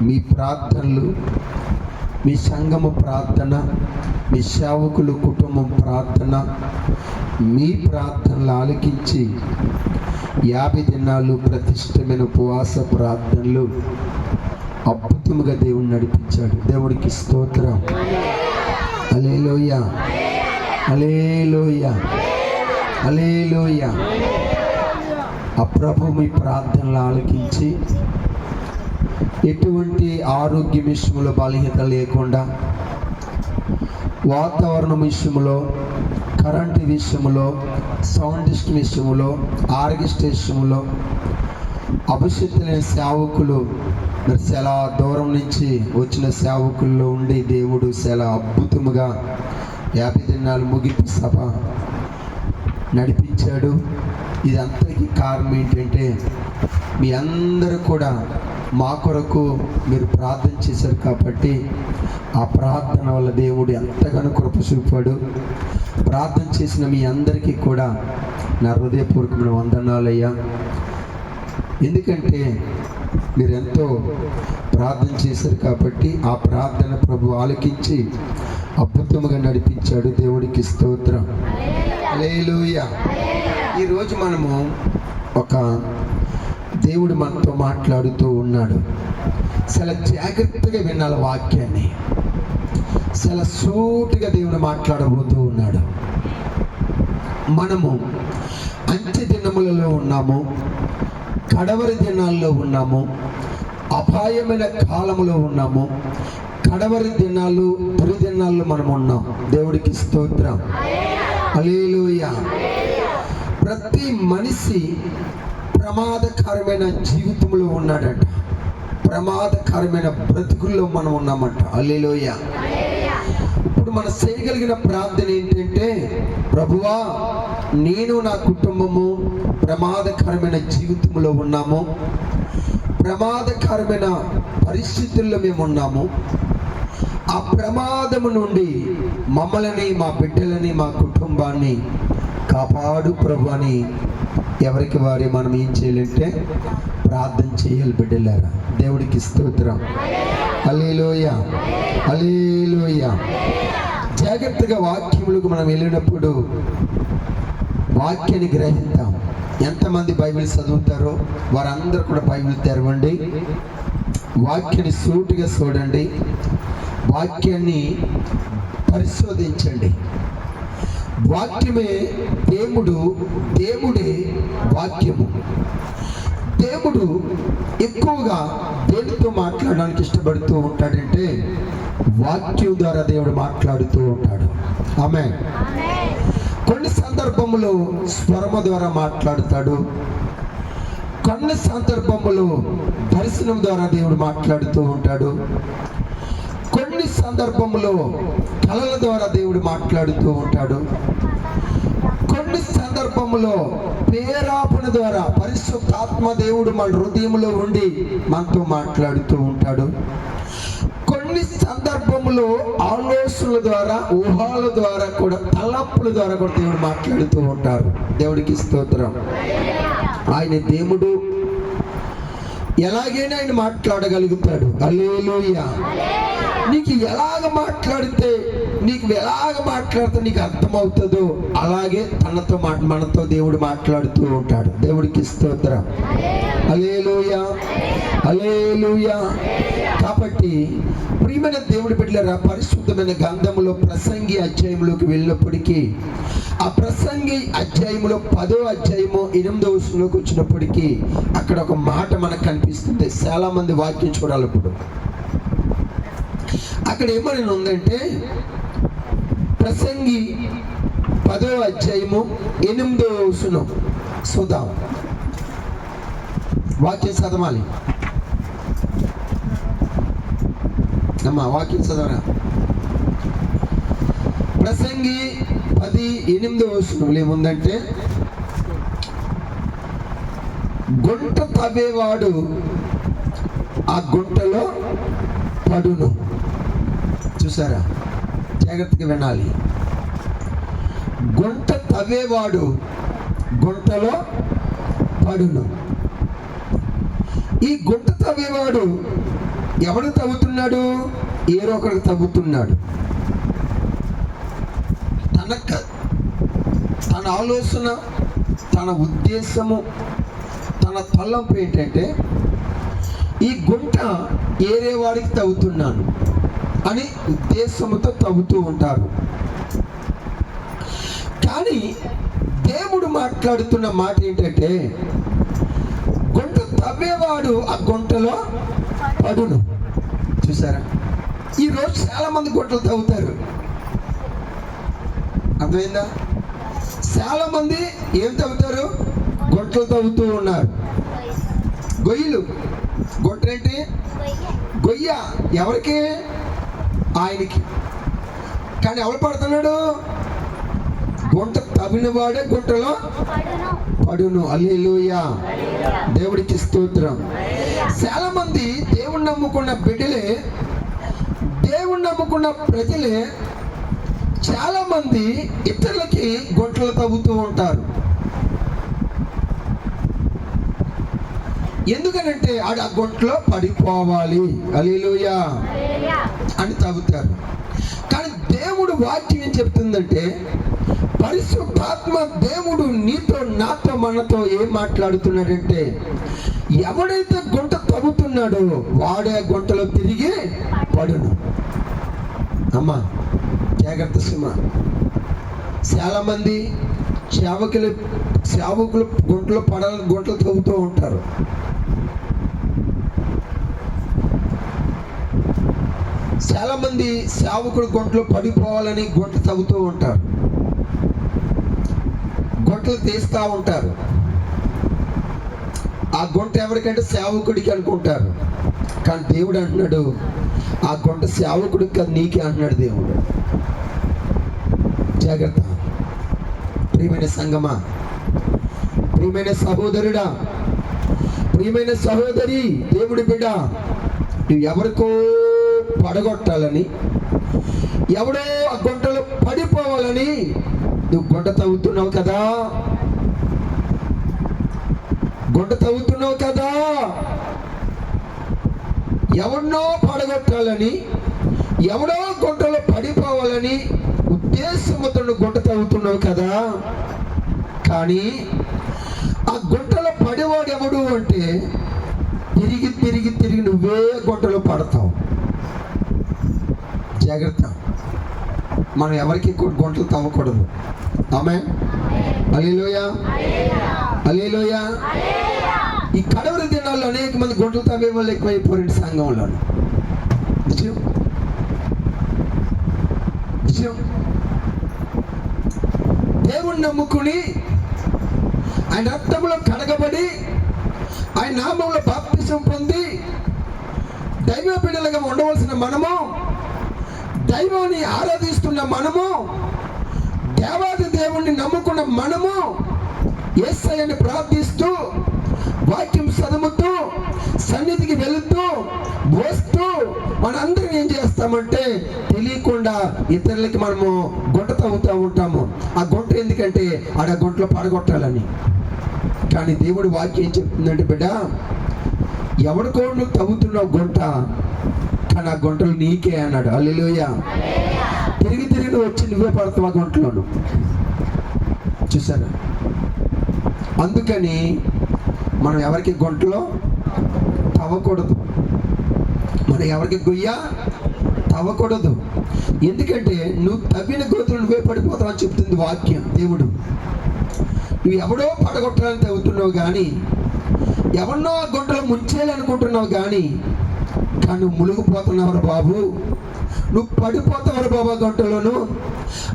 మీ ప్రార్థనలు, మీ సంఘము ప్రార్థన, మీ సేవకులు కుటుంబం ప్రార్థన, మీ ప్రార్థనలు ఆలకించి 50 దినాలు ప్రతిష్టమైన ఉపవాస ప్రార్థనలు అద్భుతముగా దేవుడు నడిపించాడు. దేవుడికి స్తోత్రం. హల్లెలూయా, హల్లెలూయా, హల్లెలూయా. ఆ ప్రభు మీ ప్రార్థనలు ఆలకించి ఎటువంటి ఆరోగ్య విషయంలో బలహీనత లేకుండా, వాతావరణం విషయంలో, కరెంటు విషయంలో, సౌండ్ సిస్టమ్ విషయంలో, ఆర్కెస్ట్రా విషయంలో అభిషేకం లేని సేవకులు మరి చాలా దూరం నుంచి వచ్చిన సేవకుల్లో ఉండి దేవుడు చాలా అద్భుతముగా 50 దినాలు ముగింపు సభ నడిపించాడు. ఇదంతటికీ కారణం ఏంటంటే మీ అందరూ కూడా మా కొరకు మీరు ప్రార్థన చేశారు కాబట్టి ఆ ప్రార్థన వల్ల దేవుడు ఎంతగానో కృప చూపాడు. ప్రార్థన చేసిన మీ అందరికీ కూడా నా హృదయపూర్వకమైన వందనాలయ్యా. ఎందుకంటే మీరు ఎంతో ప్రార్థన చేశారు కాబట్టి ఆ ప్రార్థన ప్రభు ఆలకించి అద్భుతంగా నడిపించాడు. దేవుడికి స్తోత్రం. హల్లెలూయా. ఈరోజు మనము ఒక దేవుడు మనతో మాట్లాడుతూ ఉన్నాడు. చాలా జాగ్రత్తగా వినాలి వాక్యాన్ని. చాలా సూటిగా దేవుడు మాట్లాడబోతూ ఉన్నాడు. మనము అంత్య దినములలో ఉన్నాము, కడవరి దినాల్లో ఉన్నాము, అపాయమైన కాలములో ఉన్నాము. కడవరి దినాలు, తొలి దినాల్లో మనం ఉన్నాం. దేవుడికి స్తోత్రం. హల్లెలూయా. ప్రతి మనిషి ప్రమాదకరమైన జీవితంలో ఉన్నాడంట. ప్రమాదకరమైన బ్రతుకుల్లో మనం ఉన్నామంట. హల్లెలూయా. ఇప్పుడు మనం చేయగలిగిన ప్రార్థన ఏంటంటే, ప్రభువా నేను నా కుటుంబము ప్రమాదకరమైన జీవితంలో ఉన్నాము, ప్రమాదకరమైన పరిస్థితుల్లో మేము ఉన్నాము. ఆ ప్రమాదము నుండి మమ్మల్ని, మా బిడ్డలని, మా కుటుంబాన్ని కాపాడు ప్రభు అని ఎవరికి వారి మనం ఏం చేయాలంటే ప్రార్థన చేయాలి బిడ్డలారా. దేవుడికి స్తోత్రం. హల్లెలూయా, హల్లెలూయా. జాగ్రత్తగా వాక్యములకు మనం వెళ్ళినప్పుడు వాక్యాన్ని గ్రహిద్దాం. ఎంతమంది బైబిల్ చదువుతారో వారందరూ కూడా బైబిల్ తెరవండి. వాక్యాన్ని సూటిగా చూడండి. వాక్యాన్ని పరిశోధించండి. వాక్యమే దేవుడు, దేవుడే వాక్యము. దేవుడు ఎక్కువగా దేనితో మాట్లాడడానికి ఇష్టపడుతూ ఉంటాడంటే వాక్యం ద్వారా దేవుడు మాట్లాడుతూ ఉంటాడు. ఆమేన్. కొన్ని సందర్భములో స్వరము ద్వారా మాట్లాడుతాడు, కొన్ని సందర్భములో దర్శనం ద్వారా దేవుడు మాట్లాడుతూ ఉంటాడు, కొన్ని సందర్భములో కళల ద్వారా దేవుడు మాట్లాడుతూ ఉంటాడు, కొన్ని సందర్భములో ప్రేరేపణ ద్వారా పరిశుద్ధాత్మ దేవుడు మన హృదయంలో ఉండి మనతో మాట్లాడుతూ ఉంటాడు. కొన్ని సందర్భములో ఆలోచనల ద్వారా, ఊహాల ద్వారా కూడా, తలంపుల ద్వారా కూడా దేవుడు మాట్లాడుతూ ఉంటారు. దేవుడికి స్తోత్రం. ఆయన దేవుడు, ఎలాగైనా ఆయన మాట్లాడగలుగుతాడు. హల్లెలూయా. నీకు ఎలాగ మాట్లాడితే, నీకు ఎలాగ మాట్లాడితే నీకు అర్థమవుతుందో అలాగే తనతో మనతో దేవుడు మాట్లాడుతూ ఉంటాడు. దేవుడికి స్తోత్రం. హల్లెలూయా, హల్లెలూయా. కాబట్టి ప్రియమైన దేవుడి బిడ్డలారా, పరిశుద్ధమైన గ్రంథములో ప్రసంగి అధ్యాయంలోకి వెళ్ళినప్పటికీ, ఆ ప్రసంగి అధ్యాయంలో 10వ అధ్యాయము 8వ వచనంలోకి వచ్చినప్పటికీ అక్కడ ఒక మాట మనకు కనిపిస్తుంది. చాలా మంది వాక్యం చూడాలి. ఇప్పుడు అక్కడ ఏమని ఉందంటే, ప్రసంగి 10వ అధ్యాయము 8వ వచనం చూద్దాం. వాక్యం చదవాలి అమ్మా, వాక్యం చదవరా. ప్రసంగి 10:8 వచనంలో ఏముందంటే, గుంట తవ్వేవాడు ఆ గుంటలో పడును. చూసారా? జాగ్రత్తగా వినాలి. గుంట తవ్వేవాడు గుంటలో పడును. ఈ గుంట తవ్వేవాడు ఎవరికి తవ్వుతున్నాడు? ఏరొకరికి తవ్వుతున్నాడు. తన ఆలోచన, తన ఉద్దేశము, తన తలంపు ఏంటంటే ఈ గుంట ఏరే వాడికి తవ్వుతున్నాను అని ఉద్దేశంతో తవ్వుతూ ఉంటారు. కానీ దేవుడు మాట్లాడుతున్న మాట ఏంటంటే గుంట తవ్వేవాడు ఆ గుంటలో పడును. చూసారా? ఈరోజు చాలా మంది గుంటలు తవ్వుతారు. అర్థమైందా? చాలా మంది ఏం తవ్వుతారు? గుంటలు తవ్వుతూ ఉన్నారు. గొయ్యలు. గుంట ఏంటి? గొయ్య. ఎవరికి? ఆయనకి. కానీ ఎవరు పడుతున్నాడు? గుంట తవ్విన వాడే గుంటలో పడును. హల్లెలూయా, దేవుడికి స్తోత్రం. చాలా మంది దేవుణ్ణి నమ్ముకున్న బిడ్డలే, దేవుణ్ణి నమ్ముకున్న ప్రజలే చాలా మంది ఇతరులకి గుంటలు తవ్వుతూ ఉంటారు. ఎందుకనంటే ఆడ ఆ గుంటలో పడిపోవాలి, హల్లెలూయా అని తవ్వుతారు. కానీ దేవుడు వాక్యం ఏం చెప్తుందంటే పరిశుద్ధాత్మ దేవుడు నీతో, నాతో, మనతో ఏం మాట్లాడుతున్నాడంటే ఎవడైతే గుంట తవ్వుతున్నాడో వాడే గుంటలో తిరిగి పడును. అమ్మా జాగ్రత్త సుమ. చాలా మంది సేవకులు గుంటలు గుంటలు తవ్వుతూ ఉంటారు. చాలా మంది సేవకులు గుంటలు పడిపోవాలని గుంట తవ్వుతూ ఉంటారు, గుంటలు తీస్తూ ఉంటారు. ఆ గుంట ఎవరికంటే సేవకుడికి అనుకుంటారు. కానీ దేవుడు అంటున్నాడు ఆ గుంట సేవకుడికి కాదు, నీకే అంటున్నాడు దేవుడు. జాగ్రత్త. ప్రియమైన సంగమా, ప్రియమైన సహోదరుడా, ప్రియమైన సహోదరి, దేవుడి బిడ్డ, నువ్వు ఎవరికో పడగొట్టాలని, ఎవడో ఆ గుంటలో పడిపోవాలని నువ్వు గుంట తవ్వుతున్నావు కదా, గుంట తవ్వుతున్నావు కదా. ఎవరినో పడగొట్టాలని, ఎవడో గుంటలో పడిపోవాలని ఉద్దేశంతో గుంట తవ్వుతున్నావు కదా. కానీ ఆ గుంటలో పడేవాడు ఎవడు అంటే తిరిగి తిరిగి తిరిగి నువ్వే గుంటలో పడతావు. జాగ్రత్త. మనం ఎవరికి గుంటలు తవ్వకూడదు. ఆమేన్. హల్లెలూయా, హల్లెలూయా. ఈ కడవరి దినాల్లో అనేక మంది గుంటలు తవ్వే వాళ్ళు ఎక్కువైపోయారు సంఘంలో. విషయం విషయం దేవుణ్ణి నమ్ముకుని ఆయన రక్తంలో కడగబడి ఆయన నామంలో బాప్తిసం పొంది దైవ బిడ్డలుగా ఉండవలసిన మనము, దైవాన్ని ఆరాధిస్తున్న మనము, దేవాది దేవుణ్ణి నమ్ముకున్న మనము యేసయ్యని ప్రార్థిస్తూ వాక్యం చదువుతూ సన్నిధికి వెళుతూ వస్తూ మనందరం ఏం చేస్తామంటే తెలియకుండా ఇతరులకి మనము గుంట తవ్వుతూ ఉంటాము. ఆ గుంట ఎందుకంటే ఆడ గుంటలో పడగొట్టాలని. కానీ దేవుడి వాక్యం ఏం చెప్తుందంటే బిడ్డ, ఎవరికో నువ్వు తవ్వుతున్నావు గుంట, కానీ ఆ గుంటలు నీకే అన్నాడు. హల్లెలూయా. తిరిగి తిరిగి నువ్వు వచ్చి నువ్వే పడతావు ఆ గుంటలోను. చూసారా? అందుకని మనం ఎవరికి గుంటలో తవ్వకూడదు, మనం ఎవరికి గొయ్య తవ్వకూడదు. ఎందుకంటే నువ్వు తవ్విన గోతులు నువ్వే పడిపోతావు అని చెప్తుంది వాక్యం. దేవుడు నువ్వు ఎవడో పడగొట్టాలని తవ్వుతున్నావు కానీ, ఎవరినో ఆ గుంటలో ముంచేయాలనుకుంటున్నావు కానీ నువ్వు మునిగిపోతున్నావు బాబు, నువ్వు పడిపోతావు బాబు ఆ గుంటలోను.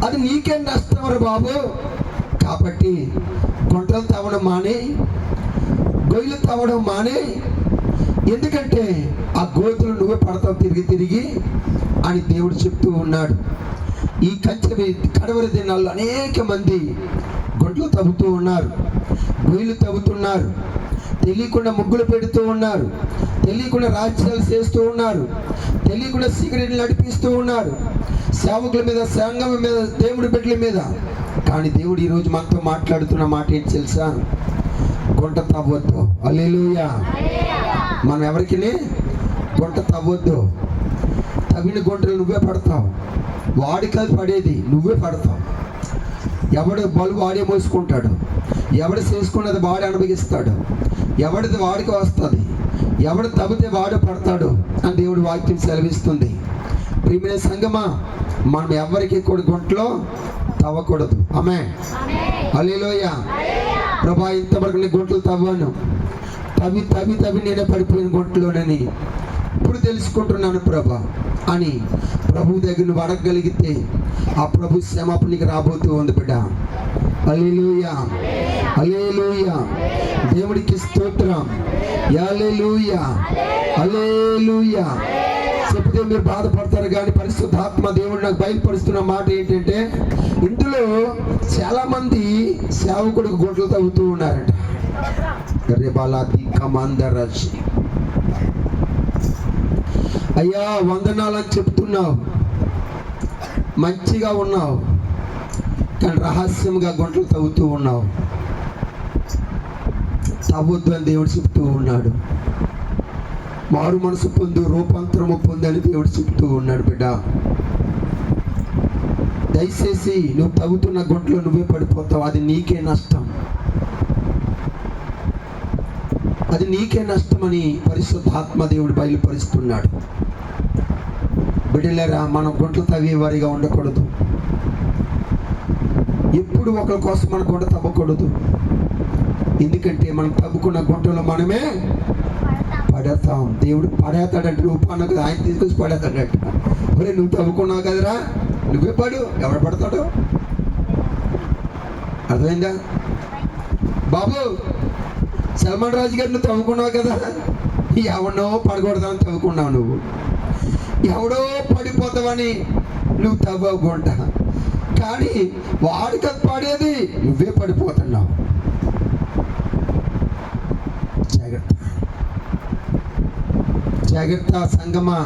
అది నీకేం నష్టం బాబు. కాబట్టి గుంటలు తవ్వడం మానే, గొయ్యలు తవ్వడం మానే. ఎందుకంటే ఆ గోతులు నువ్వే పడతావు తిరిగి తిరిగి అని దేవుడు చెప్తూ ఉన్నాడు. ఈ కడవరి దినాల్లో అనేక మంది గుంటలు తవ్వుతూ ఉన్నారు, గొయ్యలు తవ్వుతున్నారు, తెలియకుండా ముగ్గులు పెడుతూ ఉన్నారు, తెలియకుండా రాజ్యాలు చేస్తూ ఉన్నారు, తెలియకుండా సిగరెట్లు నడిపిస్తూ ఉన్నారు సేవకుల మీద, సంఘం మీద, దేవుడి బిడ్డల మీద. కానీ దేవుడు ఈరోజు మనతో మాట్లాడుతున్న మాట ఏంటి తెలుసా? గుంట తవ్వద్దు. హల్లెలూయా. మనం ఎవరికి గుంట తవ్వద్దు. తవ్విన గుంటలు నువ్వే పడతావు. వాడి కాదు పడేది, నువ్వే పడతావు. ఎవడు బలువు వాడే మోసుకుంటాడు, ఎవడు చేసుకున్నది వాడే అనుభవిస్తాడు, ఎవడిది వాడికి వస్తుంది, ఎవడు తవ్వితే వాడు పడతాడు అని దేవుడి వాక్యం సెలవిస్తుంది. ప్రియమైన సంగమా, మనం ఎవరికి కూడా గుంటలో తవ్వకూడదు. ఆమేన్. హల్లెలూయా. ప్రభా, ఇంతవరకు నీ గుంటలు తవ్వాను, తవ్వి తవ్వి తవ్వి నేనే పడిపోయిన గుంటలోనని ఇప్పుడు తెలుసుకుంటున్నాను ప్రభా అని ప్రభు దగ్గర నువ్వు అడగగలిగితే ఆ ప్రభు క్షమాపణ నీకు రాబోతూ ఉంది బిడ్డ. హల్లెలూయా, హల్లెలూయా. దేవుడికి స్తోత్రం. హల్లెలూయా, హల్లెలూయా. చెప్తే మీరు బాధపడతారు కానీ పరిశుద్ధాత్మ దేవుడు నాకు బయలుపరుస్తున్న మాట ఏంటంటే, ఇందులో చాలా మంది సేవకుడికి గుంటలు తవ్వుతూ ఉన్నారట. అయ్యా వందనాలని చెప్తున్నావు, మంచిగా ఉన్నావు, కానీ రహస్యంగా గుంటలు తవ్వుతూ ఉన్నావు. తవ్వద్దు అని దేవుడు చెప్తూ ఉన్నాడు. మారు మనసు పొందు, రూపాంతరము పొందని దేవుడు చెప్తూ ఉన్నాడు. బిడ్డ, దయచేసి నువ్వు తవ్వుతున్న గుంటలో నువ్వే పడిపోతావు. అది నీకే నష్టం, అది నీకే నష్టమని పరిశుద్ధాత్మ దేవుడు బయలుపరుస్తున్నాడు. బిడ్డలారా, మనం గుంటలు తవ్వేవారిగా ఉండకూడదు. ఎప్పుడు ఒకరి కోసం మన గుంట తవ్వకూడదు. ఎందుకంటే మనం తవ్వుకున్న గుంటలో మనమే పడతాం. దేవుడు పడేస్తాడంటే రూపాన్ని కదా, ఆయన తీసుకొచ్చి పడేస్తాడంట. ఒరే, నువ్వు తవ్వుకున్నావు కదరా, నువ్వే పడు, ఎవడు పడతాడు? అర్థమైందా బాబు? సల్మాన్ రాజు గారు, నువ్వు తవ్వుకున్నావు కదా, ఎవడో పడకూడదని తవ్వుకున్నావు. నువ్వు ఎవడో పడిపోతావని నువ్వు తవ్వకుంటా, కానీ వాడికి అది పడేది, నువ్వే పడిపోతున్నావు. జాగ్రత్త, జాగ్రత్త సంగమా.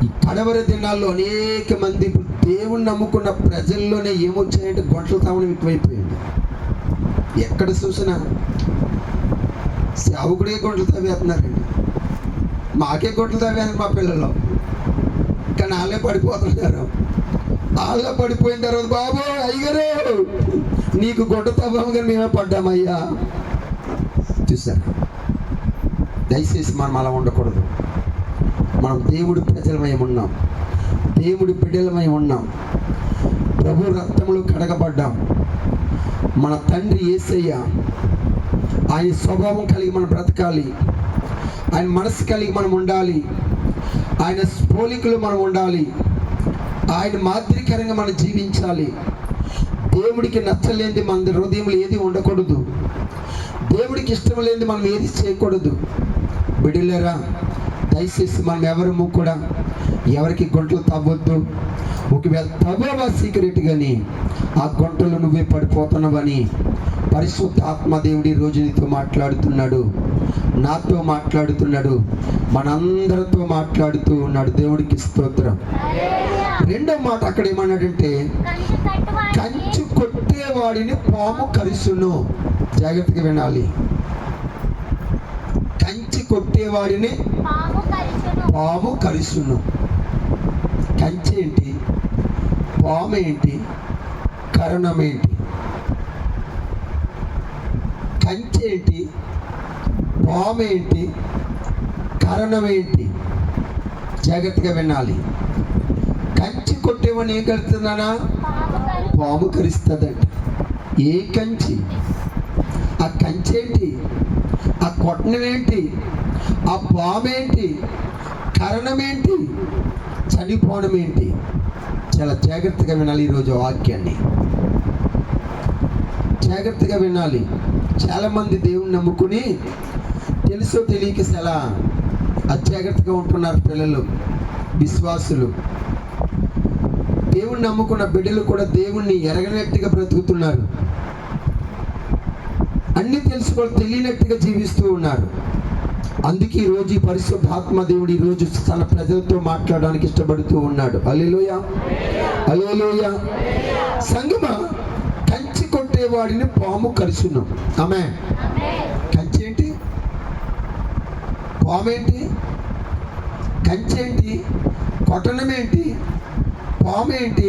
ఈ కడవరి దినాల్లో అనేక మంది దేవుణ్ణి నమ్ముకున్న ప్రజల్లోనే ఏమొచ్చాయంటే గుంటలు తవ్వడం ఎక్కువైపోయింది. ఎక్కడ చూసినా సేవకుడే గుంటలు తవ్వేస్తున్నారండి. మాకే గుంటలు తవ్వేది మా పిల్లలు, కానీ వాళ్ళే పడిపోతున్నారు. వాళ్ళే పడిపోయిన తర్వాత, బాబు అయ్యగారు నీకు గుంట తవ్వము కానీ మేమే పడ్డామయ్యా. చూసారు? దయచేసి మనం అలా ఉండకూడదు. మనం దేవుడి ప్రజలమై ఉన్నాం, దేవుడి బిడ్డలమై ఉన్నాం, ప్రభు రక్తంలో కడగబడ్డాం. మన తండ్రి యేసయ్య, ఆయన స్వభావం కలిగి మనం బ్రతకాలి, ఆయన మనసు కలిగి మనం ఉండాలి, ఆయన పోలికలు మనం ఉండాలి, ఆయన మాదిరికరంగా మనం జీవించాలి. దేవుడికి నచ్చలేనిది మన హృదయంలో ఏది ఉండకూడదు. దేవుడికి ఇష్టం లేనిది మనం ఏది చేయకూడదు. బిడ్డలారా, దయచేసి మనం ఎవరము కూడా ఎవరికి గుంటలు తవ్వద్దు. ఒకవేళ తవ్వవా సీక్రెట్ కానీ ఆ గుంటలు నువ్వే పడిపోతున్నావని పరిశుద్ధాత్మ దేవుడి రోజు నీతో మాట్లాడుతున్నాడు, నాతో మాట్లాడుతున్నాడు, మనందరితో మాట్లాడుతూ ఉన్నాడు. దేవుడికి స్తోత్రం. రెండో మాట అక్కడ ఏమన్నాడంటే, కంచు కొట్టేవాడిని పాము కరుసును. జాగ్రత్తగా వినాలి. కంచి కొట్టేవాడిని పాము కరుసును. కంచి ఏంటి, పాము ఏంటి, కరణం ఏంటి? కంచి ఏంటి, పాము ఏంటి, కరణం ఏంటి? జాగ్రత్తగా వినాలి. కంచి కొట్టేవాడిని ఏం కలుస్తుందనా? పాము కరుస్తుందంట. ఏ కంచి? ఆ కంచి ఏంటి, ఆ కొట్టడం ఏంటి, ఆ పాము ఏంటి, కరణం ఏంటి, చనిపోవడం ఏంటి? చాలా జాగ్రత్తగా వినాలి. ఈరోజు వాక్యాన్ని జాగ్రత్తగా వినాలి. చాలామంది దేవుణ్ణి నమ్ముకుని తెలుసో తెలియక చాలా అజాగ్రత్తగా ఉంటున్నారు పిల్లలు, విశ్వాసులు. దేవుణ్ణి నమ్ముకున్న బిడ్డలు కూడా దేవుణ్ణి ఎరగనట్టుగా బ్రతుకుతున్నారు. అన్ని తెలుసుకోవాలి, తెలియనట్టుగా జీవిస్తూ ఉన్నారు. అందుకే ఈరోజు ఈ పరిశుద్ధాత్మ దేవుడు ఈరోజు తన ప్రజలతో మాట్లాడడానికి ఇష్టపడుతూ ఉన్నాడు. హల్లెలూయా, హల్లెలూయా. సంగమా, కంచి కొట్టేవాడిని పాము కరుసును. ఆమేన్. కంచి ఏంటి, పామేంటి, కంచేంటి, కొట్టనమేంటి, పామేంటి,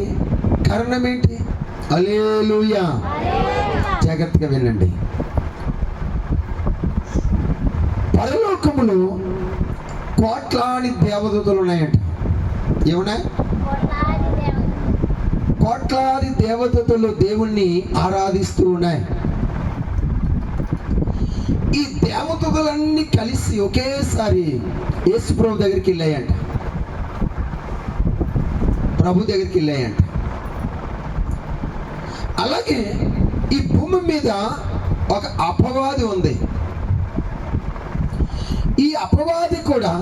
కరణమేంటి? హల్లెలూయా. జాగ్రత్తగా వినండి. పరలోకములో కోట్లాది దేవదూతలు ఉన్నాయంట. ఏమున్నాయి? కోట్లాది దేవదూతలు దేవుణ్ణి ఆరాధిస్తూ ఉన్నాయి. ఈ దేవదూతలన్నీ కలిసి ఒకేసారి యేసు ప్రభు దగ్గరికి వెళ్ళాయంట. ప్రభు దగ్గరికి వెళ్ళాయంట. అలాగే ఈ భూమి మీద ఒక అపవాది ఉంది. ఈ అపవాది కూడా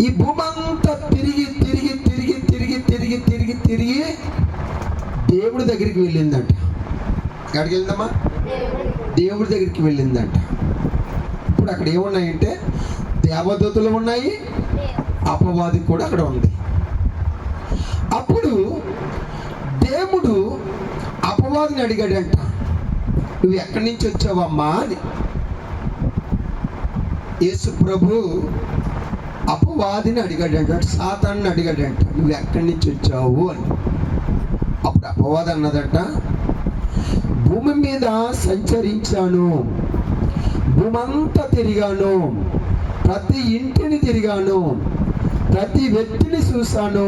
ఈ భూమి అంతా తిరిగి తిరిగి తిరిగి తిరిగి తిరిగి తిరిగి తిరిగి దేవుడి దగ్గరికి వెళ్ళిందంట. ఎక్కడికి వెళ్ళిందమ్మా? దేవుడి దగ్గరికి వెళ్ళిందంట. ఇప్పుడు అక్కడ ఏమున్నాయంటే దేవదూతలు ఉన్నాయి, అపవాది కూడా అక్కడ ఉంది. అప్పుడు దేవుడు అపవాదిని అడిగాడంట, నువ్వు ఎక్కడి నుంచి వచ్చావమ్మా అని. యేసు ప్రభు అపవాదిని అడిగాడంట, సాతాన్ని అడిగాడంట, నువ్వు ఎక్కడి నుంచి వచ్చావు అని. అప్పుడు అపవాది అన్నదంట, భూమి మీద సంచరించాను, భూమంతా తిరిగాను, ప్రతి ఇంటిని తిరిగాను, ప్రతి వ్యక్తిని చూశాను,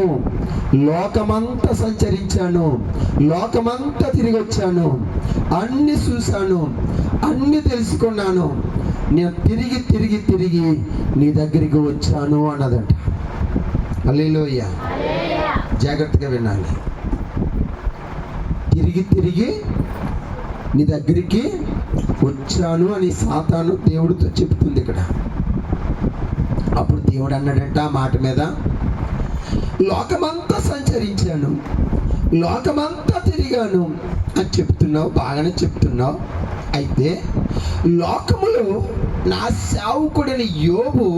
లోకమంతా సంచరించాను, లోకమంతా తిరిగి వచ్చాను, అన్ని చూశాను, అన్ని తెలుసుకున్నాను, నేను తిరిగి తిరిగి తిరిగి నీ దగ్గరికి వచ్చాను అన్నదంట. హల్లెలూయా. జాగ్రత్తగా వినాలి. తిరిగి తిరిగి నీ దగ్గరికి వచ్చాను అని సాతాను దేవుడితో చెప్తుంది ఇక్కడ. అప్పుడు దేవుడు అన్నాడంట ఆ మాట మీద, లోకమంతా సంచరించాను, లోకమంతా తిరిగాను అని చెప్తున్నావు, బాగానే చెప్తున్నావు. అయితే లోకములో నా సేవకుడైన యోబు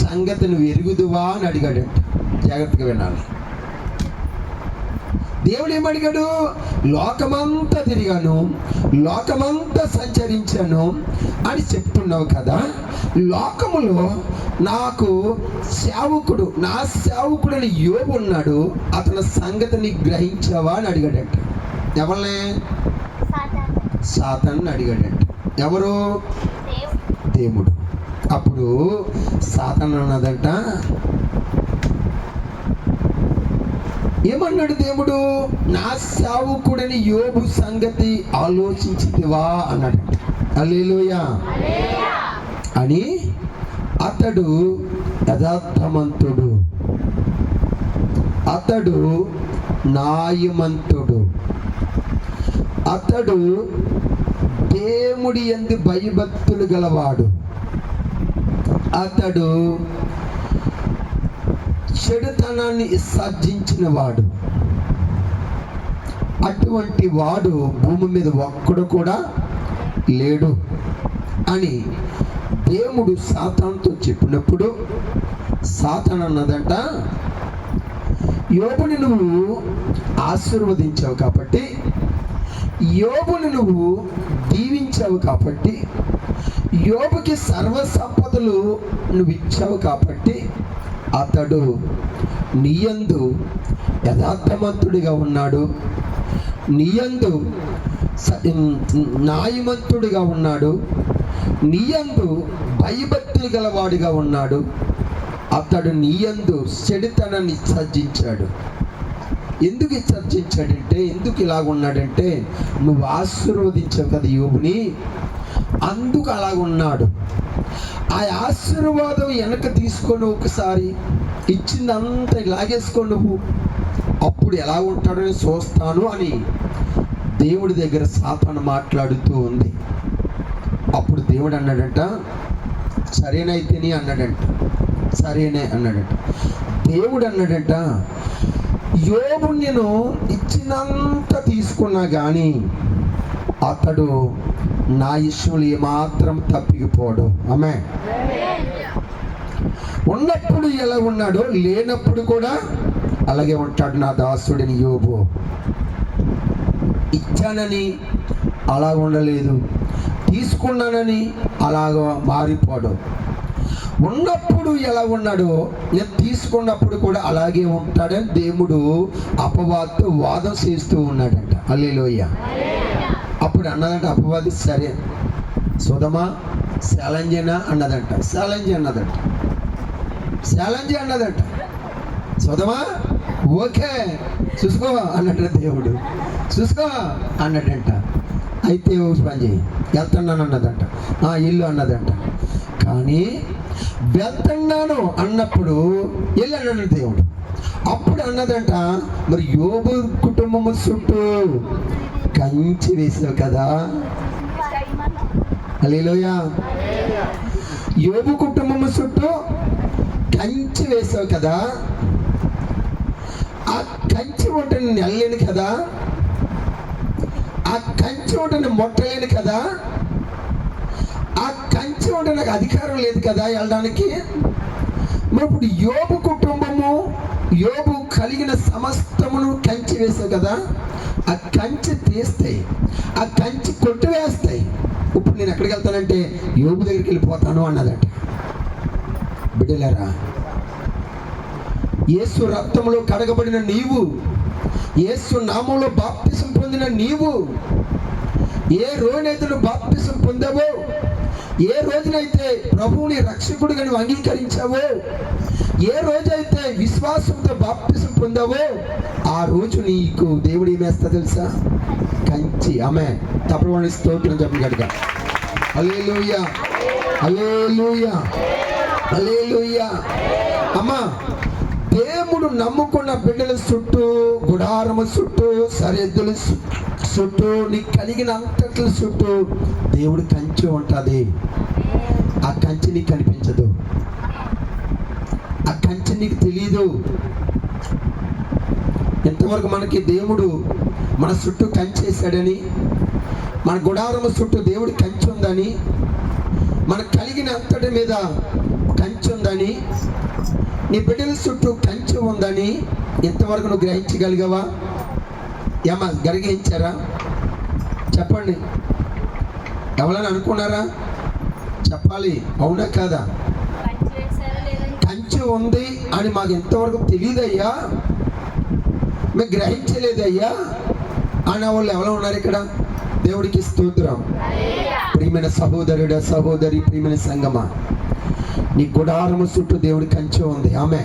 సంగతిని ఎరుగుదువా అని అడిగాడంట. జాగ్రత్తగా వినాలి. దేవుడు ఏమడిగాడు? లోకమంతా తిరిగాను, లోకమంతా సంచరించాను అని చెప్తున్నావు కదా, లోకములో నాకు సేవకుడు, నా సేవకుడని యోబు ఉన్నాడు, అతని సంగతిని గ్రహించావా అని అడిగాడంట. ఎవరిని? సాతాన్ని అడిగాడంట. ఎవరు? దేవుడు. అప్పుడు సాతాను అన్నదంట, ఏమన్నాడు దేవుడు? నా సేవకుడని యోబు సంగతి ఆలోచించితివా అన్నాడు. హల్లెలూయా అని. అతడు యథార్థమంతుడు, అతడు న్యాయమంతుడు, అతడు దేవుడి యందు భయభక్తులు గలవాడు, అతడు చెడుతనాన్ని విసర్జించిన వాడు, అటువంటి వాడు భూమి మీద ఒక్కడు కూడా లేడు అని దేవుడు సాతానుతో చెప్పినప్పుడు సాతాను అన్నదంట, యోబుని నువ్వు ఆశీర్వదించావు కాబట్టి, యోబుని నువ్వు దీవించావు కాబట్టి, యోబుకి సర్వ సంపదలు నువ్వు ఇచ్చావు కాబట్టి, అతడు నీయందు యథార్థవంతుడిగా ఉన్నాడు, నీయందు న్యాయవంతుడిగా ఉన్నాడు, నీయందు భయభక్తులు గలవాడిగా ఉన్నాడు, అతడు నీయందు చెడుతనాన్ని విసర్జించాడు. ఎందుకు విసర్జించాడంటే, ఎందుకు ఇలాగున్నాడంటే, నువ్వు ఆశీర్వదించావు కదా యోబుని, అందుకు అలాగున్నాడు. ఆ ఆశీర్వాదం వెనక తీసుకొని ఒకసారి ఇచ్చిందంతా లాగేసుకొని నువ్వు అప్పుడు ఎలా ఉంటాడని చూస్తాను అని దేవుడి దగ్గర సాతాను మాట్లాడుతూ ఉంది. అప్పుడు దేవుడు అన్నాడంట, సరేనైతేనే అన్నాడంట, సరేనే అన్నాడంట. దేవుడు అన్నాడంట, యోబు నేను ఇచ్చినంత తీసుకున్నా కానీ అతడు నా ఇష్యూలు ఏమాత్రం తప్పిపోడు. ఆమె ఉన్నప్పుడు ఎలా ఉన్నాడో లేనప్పుడు కూడా అలాగే ఉంటాడు నా దాసుడిని యోబు. ఇచ్చానని అలా ఉండలేదు, తీసుకున్నానని అలాగ మారిపోడు. ఉన్నప్పుడు ఎలా ఉన్నాడో నేను తీసుకున్నప్పుడు కూడా అలాగే ఉంటాడని దేవుడు అపవాదితో వాదం చేస్తూ ఉన్నాడంట. హల్లెలూయా. అప్పుడు అన్నదంట అపవాది, సరే సోదమా ఛాలెంజేనా అన్నదంట. ఛాలెంజ్ అన్నదంట. ఛాలెంజ్ అన్నదంట. సోదమా ఓకే చూసుకో అన్నట్టు దేవుడు. చూసుకో అన్నట్టంట. అయితే పని చేయి, వెళ్తున్నాను అన్నదంట. ఇల్లు అన్నదంట. కానీ వెళ్తున్నాను అన్నప్పుడు వెళ్ళాడు దేవుడు. అప్పుడు అన్నదంట, మరి యోబు కుటుంబము చుట్టూ కంచి వేసావు కదా. హల్లెలూయా. యోబు కుటుంబము చుట్టూ కంచి వేసావు కదా. ఆ కంచి ఉంటే నేను వెళ్ళలేను కదా. ఆ కంచి ఉంటే నేను మొట్టలేను కదా. ఆ కంచి ఉంటే నాకు అధికారం లేదు కదా వెళ్ళడానికి. మరి ఇప్పుడు యోబు కుటుంబము, యోబు కలిగిన సమస్తమును కంచి వేసావు కదా. ఆ కంచి తీస్తాయి, ఆ కంచి కొట్టివేస్తాయి. ఇప్పుడు నేను ఎక్కడికి వెళ్తానంటే యోబు దగ్గరికి వెళ్ళిపోతాను అన్నదట. బిడ్డలారా, యేసు రక్తంలో కడగబడిన నీవు, యేసు నామంలో బాప్తిసం పొందిన నీవు, ఏ రోజునైతే నువ్వు బాప్తిసం పొందావో, ఏ రోజునైతే ప్రభువుని రక్షకుడిగా నువ్వు అంగీకరించావో, ఏ రోజైతే విశ్వాసంతో బాప్తిసం పొందావో, ఆ రోజు నీకు దేవుడు ఏమేస్తా తెలుసా? కంచి. ఆమె తప్పని స్తోత్రం చెప్పగలిగా. హల్లెలూయా, హల్లెలూయా, హల్లెలూయా. అమ్మా, దేవుడు నమ్ముకున్న బిడ్డల చుట్టూ, గుడారము చుట్టూ, సరిహద్దుల చుట్టూ, నీకు కలిగిన అంతట్ల చుట్టూ దేవుడు కంచి ఉంటుంది. ఆ కంచి నీకు కనిపించదు, ఆ కంచి నీకు తెలీదు. ఎంతవరకు మనకి దేవుడు మన చుట్టూ కంచేశాడని, మన గుడారము చుట్టూ దేవుడు కంచి ఉందని, మనకు కలిగిన అంతటి మీద కంచి ఉందని, నీ బిడ్డల చుట్టూ కంచి ఉందని ఎంతవరకు నువ్వు గ్రహించగలిగావా? ఏమా గ్రహించారా? చెప్పండి. ఎవరైనా అనుకున్నారా? చెప్పాలి, అవునా కాదా? కంచి ఉంది అని మాకు ఎంతవరకు తెలియదయ్యా, మేము గ్రహించలేదయ్యా అనే వాళ్ళు ఎవరో ఉన్నారు ఇక్కడ. దేవుడికి స్తోత్రం. ప్రియమైన సహోదరుడా, సహోదరి, ప్రియమైన సంగమా, నీ గుడారము చుట్టూ దేవుడి కంచె ఉంది. ఆమె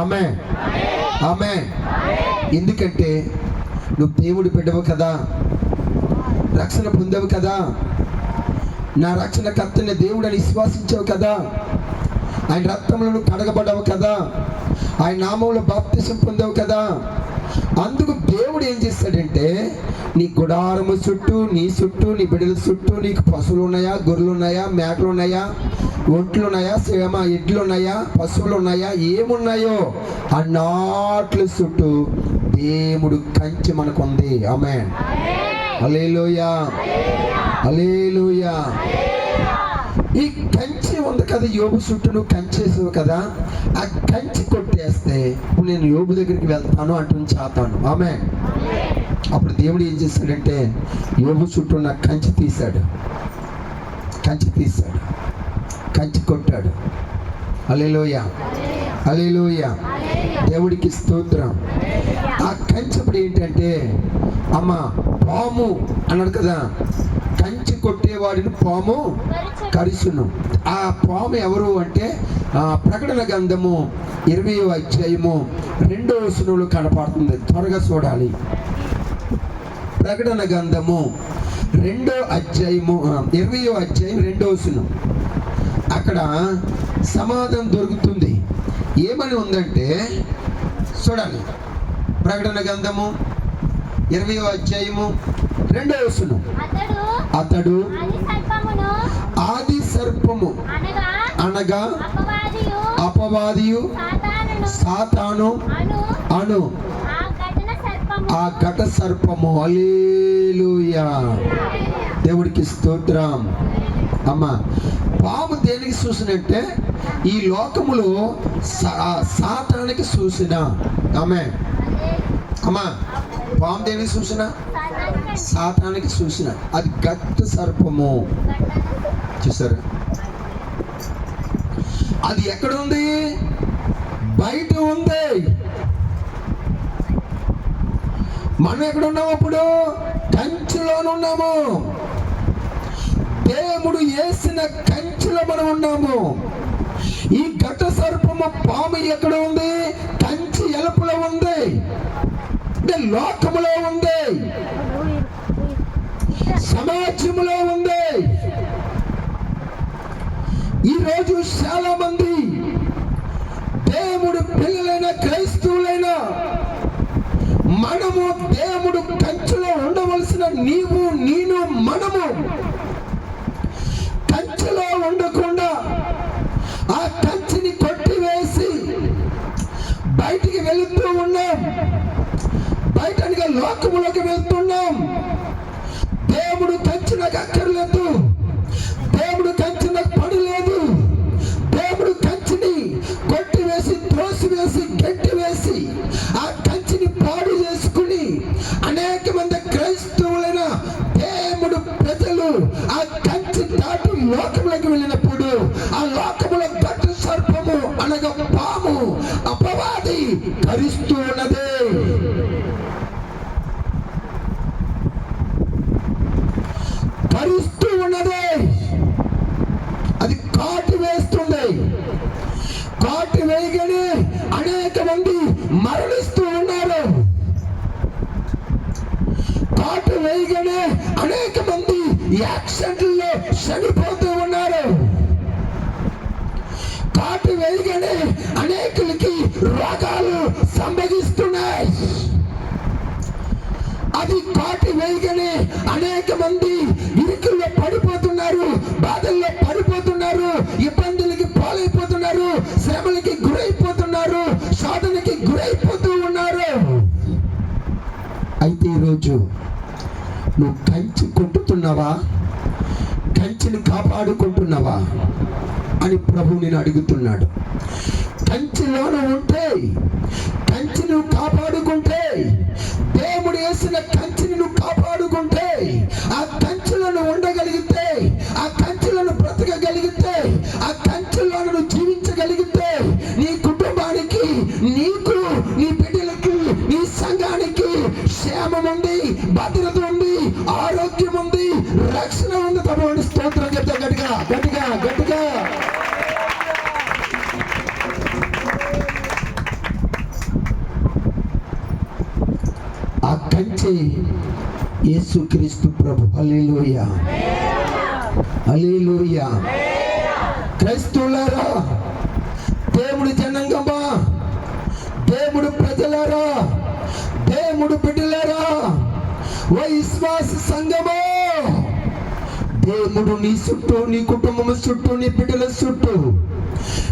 ఆమె ఆమె. ఎందుకంటే నువ్వు దేవుడి బిడ్డవు కదా, రక్షణ పొందవు కదా, నా రక్షణ కర్తని దేవుడు అని విశ్వాసించావు కదా, ఆయన రక్తంలో నువ్వు కడగబడ్డావు కదా, ఆయన నామంలో బాప్తిసం పొందావు కదా. అందుకు దేవుడు ఏం చేస్తాడంటే నీ గుడారము చుట్టూ, నీ చుట్టూ, నీ బిడ్డల చుట్టూ, నీకు పశువులు ఉన్నాయా, గొర్రెలు ఉన్నాయా, మేకలు ఉన్నాయా, ఒంట్లు ఉన్నాయా, ఎడ్లు ఉన్నాయా, పశువులు ఉన్నాయా, ఏమున్నాయో అన్నాట్ల చుట్టూ దేవుడు కంచి మనకుంది. ఆమేన్. హల్లెలూయా, హల్లెలూయా. ఈ కంచి ఉంది కదా, యోబు చుట్టూ నువ్వు కంచేసావు కదా. ఆ కంచి కొట్టేస్తే ఇప్పుడు నేను యోబు దగ్గరికి వెళ్తాను అంటుంది సాతాను. ఆమేన్. అప్పుడు దేవుడు ఏం చేశాడంటే యోబు చుట్టూ ఉన్న కంచి తీశాడు, కంచి తీశాడు, కంచి కొట్టాడు. హల్లెలూయా, హల్లెలూయా. దేవుడికి స్తోత్రం. ఆ కంచి ఇప్పుడు ఏంటంటే అమ్మ పాము అన్నాడు కదా, కంచి కొట్టేవాడిని పాము కరుచును. ఆ పాము ఎవరు అంటే ప్రకటన గ్రంథము 20వ అధ్యాయము 2వ వచనంలో కనపడుతుంది. త్వరగా చూడాలి. ప్రకటన గ్రంథము 2వ అధ్యాయము 20వ అధ్యాయం 2వ వచనం. అక్కడ సమాధానం దొరుకుతుంది. ఏమని ఉందంటే చూడాలి. ప్రకటన గ్రంథము 20వ అధ్యాయము 2వ వచనం. అతడు ఆది సర్పము అనగా అపవాదియు సాతాను అను ఆ ఘట సర్పము. హల్లెలూయా, దేవుడికి స్తోత్రం. అమ్మ, పాము దేనికి సూచనంటే ఈ లోకములో సాతానికి సూచన. ఆమె అమ్మా, పాము దేనికి సూచన? సాతానికి సూచన. అది ఘట సర్పము. చూసారా? అది ఎక్కడ ఉంది? బయట ఉంది. మనం ఎక్కడ ఉన్నాము? అప్పుడు కంచెలోనున్నాము. దేవుడు వేసిన కంచెలో మనం ఉన్నాము. ఈ ఘట సర్పము పాము ఎక్కడ ఉంది? కంచి ఎలుపులో ఉంది, అంటే లోకములో ఉంది, సమాజంలో ఉంది. ఈరోజు చాలా మంది దేవుడు పిల్లలైన క్రైస్తవులైన మనము దేవుడు కంచెలో ఉండవలసిన నీవు నేను మనము కంచెలో ఉండకుండా ఆ కంచెని కొట్టివేసి బయటికి వెళుతూ ఉన్నాం. బయటగా లోకములోకి వెళ్తున్నాం. దేవుడు కంచె నాకు అక్కర్లేదు, దేవుడు కంచె నాకు పని లేదు. దేవుడు కంచెని కొట్టివేసి త్రోసివేసి గట్టివేసి ఆ కంచెని పాడు చేసుకుని అనేక మంది క్రైస్తవులైన దేవుడు ప్రజలు ఆ కంచె దాటి లోకములకు వెళ్ళినప్పుడు ఆ లోకములో ఘట సర్పము అనగా పాము అపవాది కరుస్తూ ఉన్నది. కరుస్తూ ఉన్నది. అది కాటు వేస్తుంది. కాటు వేయగానే అనేక మంది మరణిస్తూ ఉన్నారు. కాటు వేయగానే అనేక మంది యాక్సిడెంట్లో చనిపోతూ ఉన్నారు. కాటు వేయగానే అనేకులకి రోగాలు సంభవిస్తున్నాయి. అది కాటు వేయగానే అనేక మంది ఇరుకుల్లో పడిపోతున్నారు, బాధల్లో పడిపోతున్నారు, ఇబ్బందులకి పాలైపోతున్నారు, శ్రమలకి గురైపోతున్నారు, సాధనకి గురైపోతూ ఉన్నారు. అయితే ఈరోజు నువ్వు కంచె కొట్టుతున్నావా, కంచెని కాపాడుకుంటున్నావా అని ప్రభు నేను అడుగుతున్నాడు. కంచెలోనే ఉంటే, కంచె నువ్వు కాపాడుకుంటే, దేవుడు వేసిన కంచెని నువ్వు కాపాడుకుంటే, ఆ కంచెలను ఉండగలిగితే, ఆ కంచెలను బ్రతకగలిగితే, ఆ కంచెలను నువ్వు జీవించగలిగితే, నీ కుటుంబానికి, నీకు, నీ బిడ్డలకి, నీ సంఘానికి క్షేమం ఉంది, భద్రత ఉంది, ఆరోగ్యం ఉంది, రక్షణ ఉంది. తమ స్తోత్రం చెప్తా గట్టిగా గట్టిగా గట్టిగా. ఆ కంచె యేసుక్రీస్తు ప్రభు. హల్లెలూయా, హల్లెలూయా. క్రైస్తవులారా, దేవుడి జనాంగమా, దేవుడు ప్రజలారా, దేవుడు బిడ్డలారా, ఓ విశ్వాస సంఘమా, దేవుడు నీ చుట్టూ, నీ కుటుంబం చుట్టూ, నీ బిడ్డల చుట్టూ,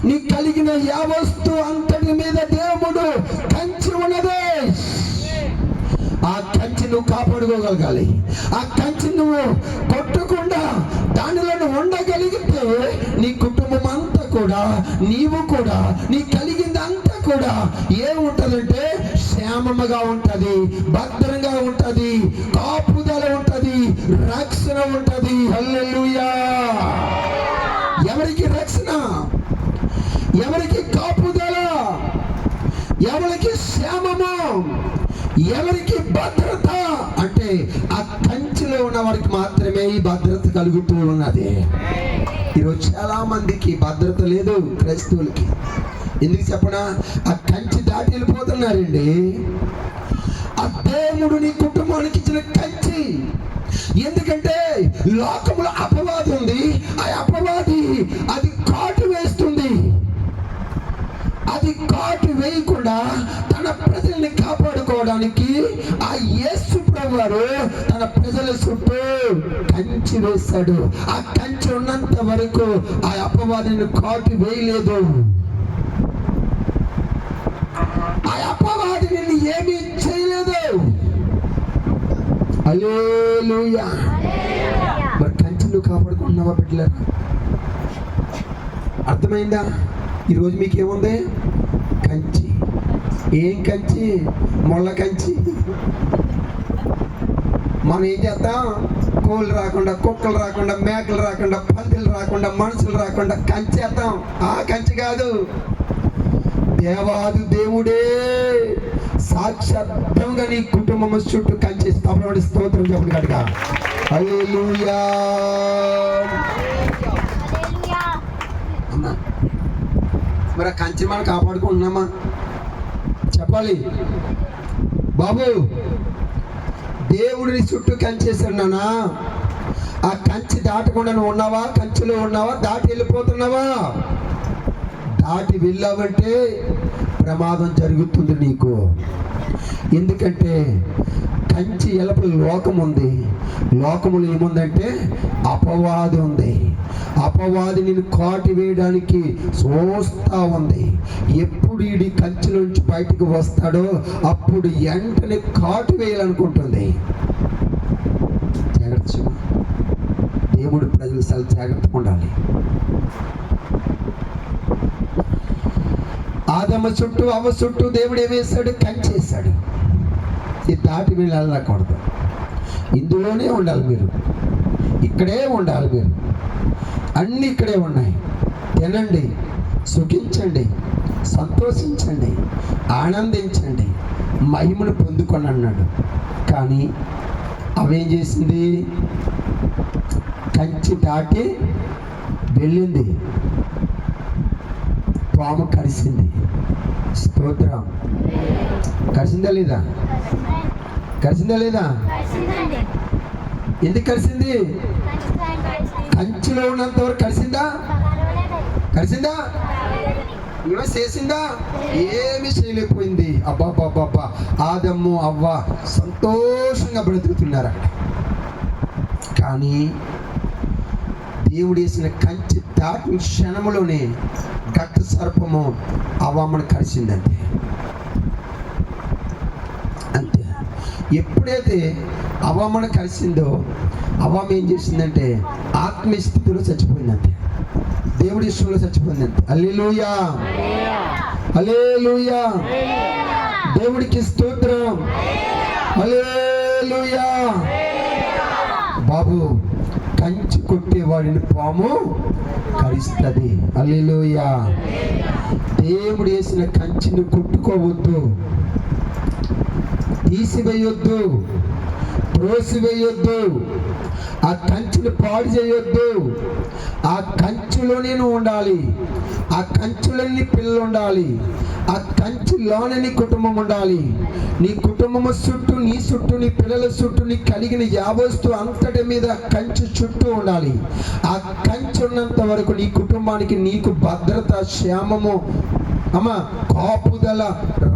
నీ కలిగిన యావస్తు అంతటి మీద దేవుడు కంచె ఉన్నది. ఆ కంచె నువ్వు కాపాడుకోగలగాలి. ఆ కంచె నువ్వు కొట్టకుండా దానిలో ఉండగలిగితే నీ కుటుంబం అంతా కూడా, నీవు కూడా, నీ కలిగిందంతా కూడా ఏముంటదంటే క్షేమముగా ఉంటది, భద్రంగా ఉంటది, కాపుదల ఉంటది, రక్షణ ఉంటది. హల్లెలూయా. ఎవరికి రక్షణ, ఎవరికి కాపుదల, ఎవరికి క్షేమము, ఎవరికి భద్రత అంటే ఆ కంచెలో ఉన్న వారికి మాత్రమే ఈ భద్రత కలుగుతూ ఉన్నది. ఈరోజు చాలా మందికి భద్రత లేదు క్రైస్తవులకి. ఎందుకు చెప్పనా? ఆ కంచె దాటి వెళ్ళిపోతున్నారండి. ఆ దేవుడు నీ కుటుంబానికి ఇచ్చిన కంచె. ఎందుకంటే లోకంలో అపవాది ఉంది. ఆ అపవాది అది కాటు వేస్తుంది. అది కాటు వేయకుండా తన ప్రజల్ని కాపాడుకోవడానికి ఆ యేసు ప్రభువారు తన ప్రజల చుట్టూ కంచె వేశాడు. ఆ కంచె ఉన్నంత వరకు ఆ అపవాదిని కాటు వేయలేదు. ఆ అపవాది నిన్ను ఏమీ చేయలేదు. హల్లెలూయా. మరి కంచెను కాపాడుకుంటున్నావా బిడ్డలారా? అర్థమైందా? ఈరోజు మీకేముంది? కంచి. ఏం కంచి? మొల్ల కంచి. మనం ఏం చేద్దాం? కోళ్ళు రాకుండా, కుక్కలు రాకుండా, మేకలు రాకుండా, పందులు రాకుండా, మనుషులు రాకుండా కంచేస్తాం. ఆ కంచె కాదు, దేవాది దేవుడే సాక్షాత్తంగా నీ కుటుంబం చుట్టూ కంచేసి తప్పని స్తోత్రం చెప్పండి గట్టిగా. హల్లెలూయా. అమ్మా, మరి ఆ కంచె మనం కాపాడుకుంటున్నామా? చెప్పాలి బాబు. దేవుడిని చుట్టూ కంచేశాడు నానా. ఆ కంచె దాటకుండా నువ్వు ఉన్నావా? కంచెలో ఉన్నావా? దాటి వెళ్ళిపోతున్నావా? దాటి వెళ్ళావంటే ప్రమాదం జరుగుతుంది నీకు. ఎందుకంటే కంచి ఎలపల లోకం ఉంది. లోకములు ఏముందంటే అపవాది ఉంది. అపవాది నేను కాటి వేయడానికి చూస్తా ఉంది. ఎప్పుడు ఈ కంచెలోంచి బయటకు వస్తాడో అప్పుడు వెంటనే కాటు వేయాలనుకుంటుంది. జాగ్రత్త, దేవుడు ప్రజలు చాలా జాగ్రత్తగా ఉండాలి. ఆదమ చుట్టూ, అవ్వ చుట్టూ దేవుడు ఏమేశాడు? కంచేశాడు. ఇది దాటి వెళ్ళకూడదు. ఇందులోనే ఉండాలి మీరు, ఇక్కడే ఉండాలి మీరు. అన్నీ ఇక్కడే ఉన్నాయి. తినండి, సుఖించండి, సంతోషించండి, ఆనందించండి, మహిమను పొందుకొని అన్నాడు. కానీ అవేం చేసింది? కంచి దాటి వెళ్ళింది. పాము కరిసింది. స్తోత్రం. కరిసిందా లేదా? కరిసిందా లేదా? ఎందుకు కరిసింది? కంచిలో ఉన్నంత వరకు కరిసిందా? కరిసిందా? ఏమో చేసిందా? ఏమి చేయలేకపోయింది. అబ్బాబ్బాబ్బా, ఆదమ్ము అవ్వ సంతోషంగా బ్రతుకుతున్నారు. కానీ దేవుడు వేసిన కంచి దాటిన క్షణంలోనే గట్ట సర్పము అవ్వమ్మను కరిసిందంటే అంతే. ఎప్పుడైతే అవ్వమ్మను కలిసిందో అవ్వమ్మ ఏం చేసిందంటే ఆత్మీయ స్థితిలో చచ్చిపోయిందంటే, దేవుడి ఇష్టంలో చచ్చిపోయిందంటే. హల్లెలూయా, హల్లెలూయా, దేవుడికి స్తోత్రం. హల్లెలూయా. బాబు, కంచి కొట్టేవాడిని పాము కరిస్తుంది. హల్లెలూయా. దేవుడు వేసిన కంచిని కొట్టుకోవద్దు, తీసివేయొద్దు, త్రోసివేయొద్దు, ఆ కంచెను పాడు చేయొద్దు. ఆ కంచెలోనే నువ్వు ఉండాలి. ఆ కంచెలోని పిల్లలు ఉండాలి. ఆ కంచెలోనే నీ కుటుంబం ఉండాలి. నీ కుటుంబం చుట్టూ, నీ చుట్టూ, నీ పిల్లల చుట్టూ, నీ కలిగిన యావస్తు అంతటి మీద కంచె చుట్టూ ఉండాలి. ఆ కంచె ఉన్నంత వరకు నీ కుటుంబానికి, నీకు భద్రత, క్షేమము, అమ్మా, కాపుదల,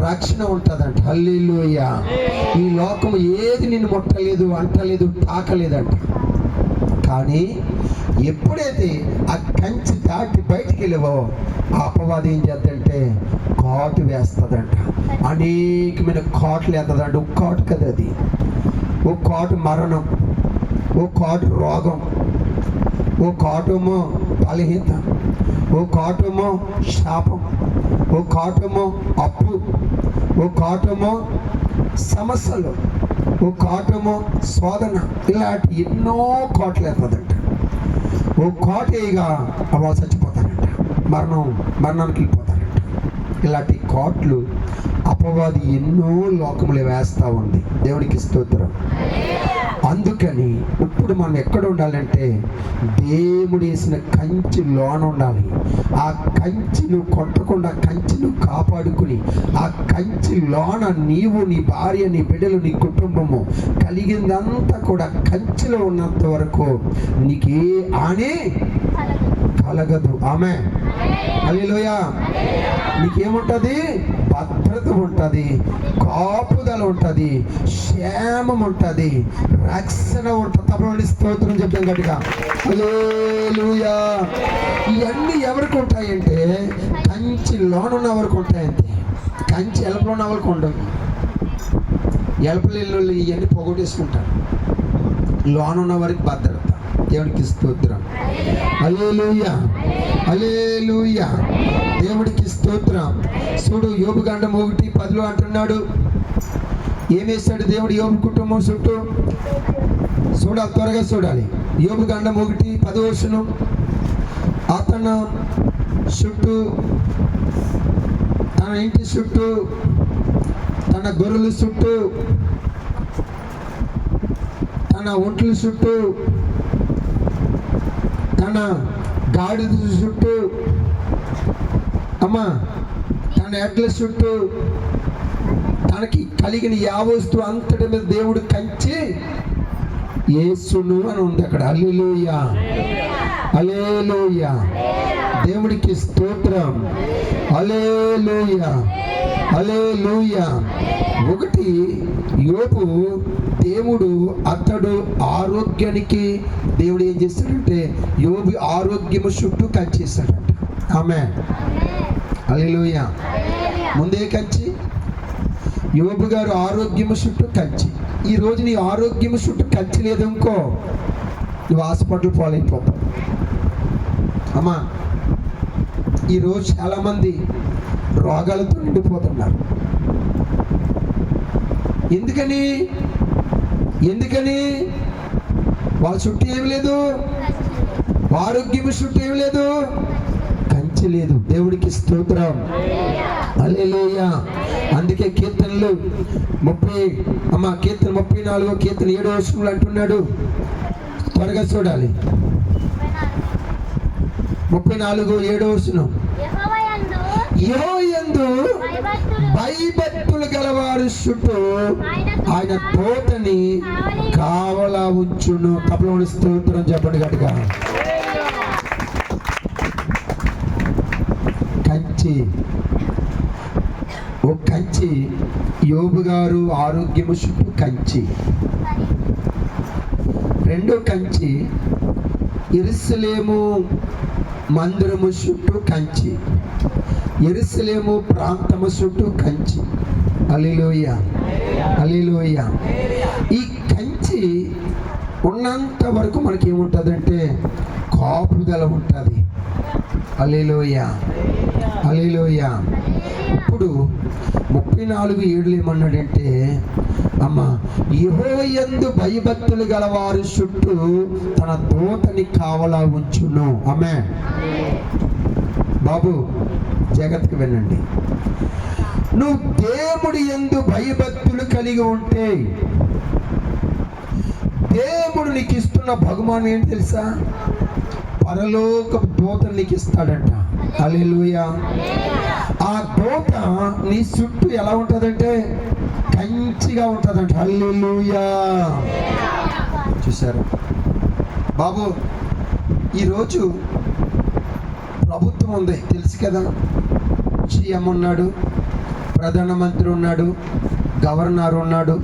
రక్షణ ఉంటుందంట. హల్లెలూయా. ఈ లోకము ఏది నిన్ను ముట్టలేదు, అంటలేదు, తాకలేదంట. కానీ ఎప్పుడైతే ఆ కంచి దాటి బయటికి వెళ్ళవో ఆ అపవాది ఏం చేద్దంటే కాటు వేస్తుందంట. అనేకమైన కాట్లు వేస్తుందంట. ఒక కాటు కదా అది, ఓ కాటు మరణం, ఓ కాటు రోగం, ఓ కాటేమో బలహీనత, ఓ కాటేమో శాపం, ఓ కాటేమో అప్పు, ఓ కాటేమో సమస్యలు, ఓ కాటేమో శోధన. ఇలాంటి ఎన్నో కాట్లు వేస్తుందంట. ఓ కాటేగా అలా చచ్చిపోతారంట, మరణానికి వెళ్ళిపోతారంట. ఇలాంటి కాట్లు అపవాది ఎన్నో లోకములు వేస్తూ ఉంది. దేవుడికి స్తోత్రం. అందుకని ఇప్పుడు మనం ఎక్కడ ఉండాలంటే దేవుడు వేసిన కంచి లోన ఉండాలి. ఆ కంచిను కొట్టకుండా కంచిను కాపాడుకుని ఆ కంచి లోన నీవు, నీ భార్య, నీ బిడ్డలు, నీ కుటుంబము కలిగిందంతా కూడా కంచిలో ఉన్నంత వరకు నీకే హాని కలగదు. ఆమె హల్లెలూయా. నీకేముంటది? భద్రత ఉంటుంది, కాపుదల ఉంటుంది, క్షేమం ఉంటుంది, రక్షణ ఉంటుంది. తప్పని స్తోత్రం చెప్తాం గట్టిగా. హల్లెలూయా. ఇవన్నీ ఎవరికి ఉంటాయంటే కంచి లోనున్న వరకు ఉంటాయంతే. కంచి ఎలపలో ఉన్న వరకు ఉండవు. ఎలపలు ఇవన్నీ పోగొట్టేసుకుంటారు. లోనున్న వరకు భద్రత. దేవుడికి స్తోత్రం. హల్లెలూయా, హల్లెలూయా. దేవుడికి స్తోత్రం. చూడు, యోబు గండం 1:10 అంటున్నాడు. ఏమేశాడు దేవుడు యోబు కుటుంబం చుట్టూ? చూడాలి, త్వరగా చూడాలి. యోబు గండం 1:10 అతను చుట్టూ, తన ఇంటి చుట్టూ, తన గొర్రెల చుట్టూ, తన ఒంట్ల చుట్టూ, తన గాడిద చుట్టూ, తన ఎడ్ల చుట్టూ, తనకి కలిగిన యావస్తు అంతటి మీద దేవుడు కంచి యేసును అని ఉంది అక్కడ. హల్లెలూయా, హల్లెలూయా, దేవుడికి స్తోత్రం. హల్లెలూయా, హల్లెలూయా. ఒకటి యోబు దేవుడు అతడు ఆరోగ్యానికి దేవుడు ఏం చేస్తాడంటే యోబు ఆరోగ్యము చుట్టూ కంచేస్తాడంట. ఆమేన్, హల్లెలూయా. ముందే కంచి యోబు గారు ఆరోగ్యము చుట్టూ కంచి. ఈ రోజు నీ ఆరోగ్యము చుట్టూ కంచి లేదనుకో, నువ్వు హాస్పిటల్ పాలైపోతావు. అమ్మా, ఈరోజు చాలామంది రోగాలతో నిండిపోతున్నారు. ఎందుకని వాళ్ళ చుట్టూ ఏమి లేదు, ఆరోగ్యం చుట్టూ ఏమి లేదు, కంచి లేదు. దేవుడికి స్తోత్రం. హల్లెలూయా. అందుకే కీర్తనలు 34 కీర్తన 7 అంటున్నాడు. త్వరగా చూడాలి. 34:7 యెహోవాయందు భయభక్తులు గలవారు చుట్టూ ఆయన తోటని కావలా ఉంచును. తప్పలోని స్తోత్రం చెప్పండి గట్టిగా. కంచి యోబు గారు ఆరోగ్యము చుట్టూ కంచి. రెండో కంచి యెరూషలేము మందిరము చుట్టూ కంచి, యెరూషలేము ప్రాంతము చుట్టూ కంచి. హల్లెలూయా, హల్లెలూయా. ఈ కంచి ఉన్నంత వరకు మనకి ఏముంటుందంటే కాపుదల ఉంటుంది. హల్లెలూయా, హల్లెలూయా. ఇప్పుడు 34:7 ఏమన్నాడంటే యెహోవాయందు భయభక్తులు గలవారు చుట్టూ తన దూతని కావలా ఉంచును. ఆమేన్. బాబు జాగ్రత్తగా వినండి. నువ్వు దేవుడి యందు భయభక్తులు కలిగి ఉంటే దేవుడు నీకు ఇస్తున్న బహుమానం ఏంటి తెలుసా? పరలోక దూతను నీకు ఇస్తాడంట. హల్లెలూయా. ఆ దూత నీ చుట్టూ ఎలా ఉంటుందంటే కంచిగా ఉంటుందంట. హల్లెలూయా. చూసారు బాబు, ఈరోజు ప్రభుత్వం ఉంది తెలుసు కదా. సీఎం ఉన్నాడు, ప్రధానమంత్రి ఉన్నాడు, గవర్నర్ ఉన్నాడు,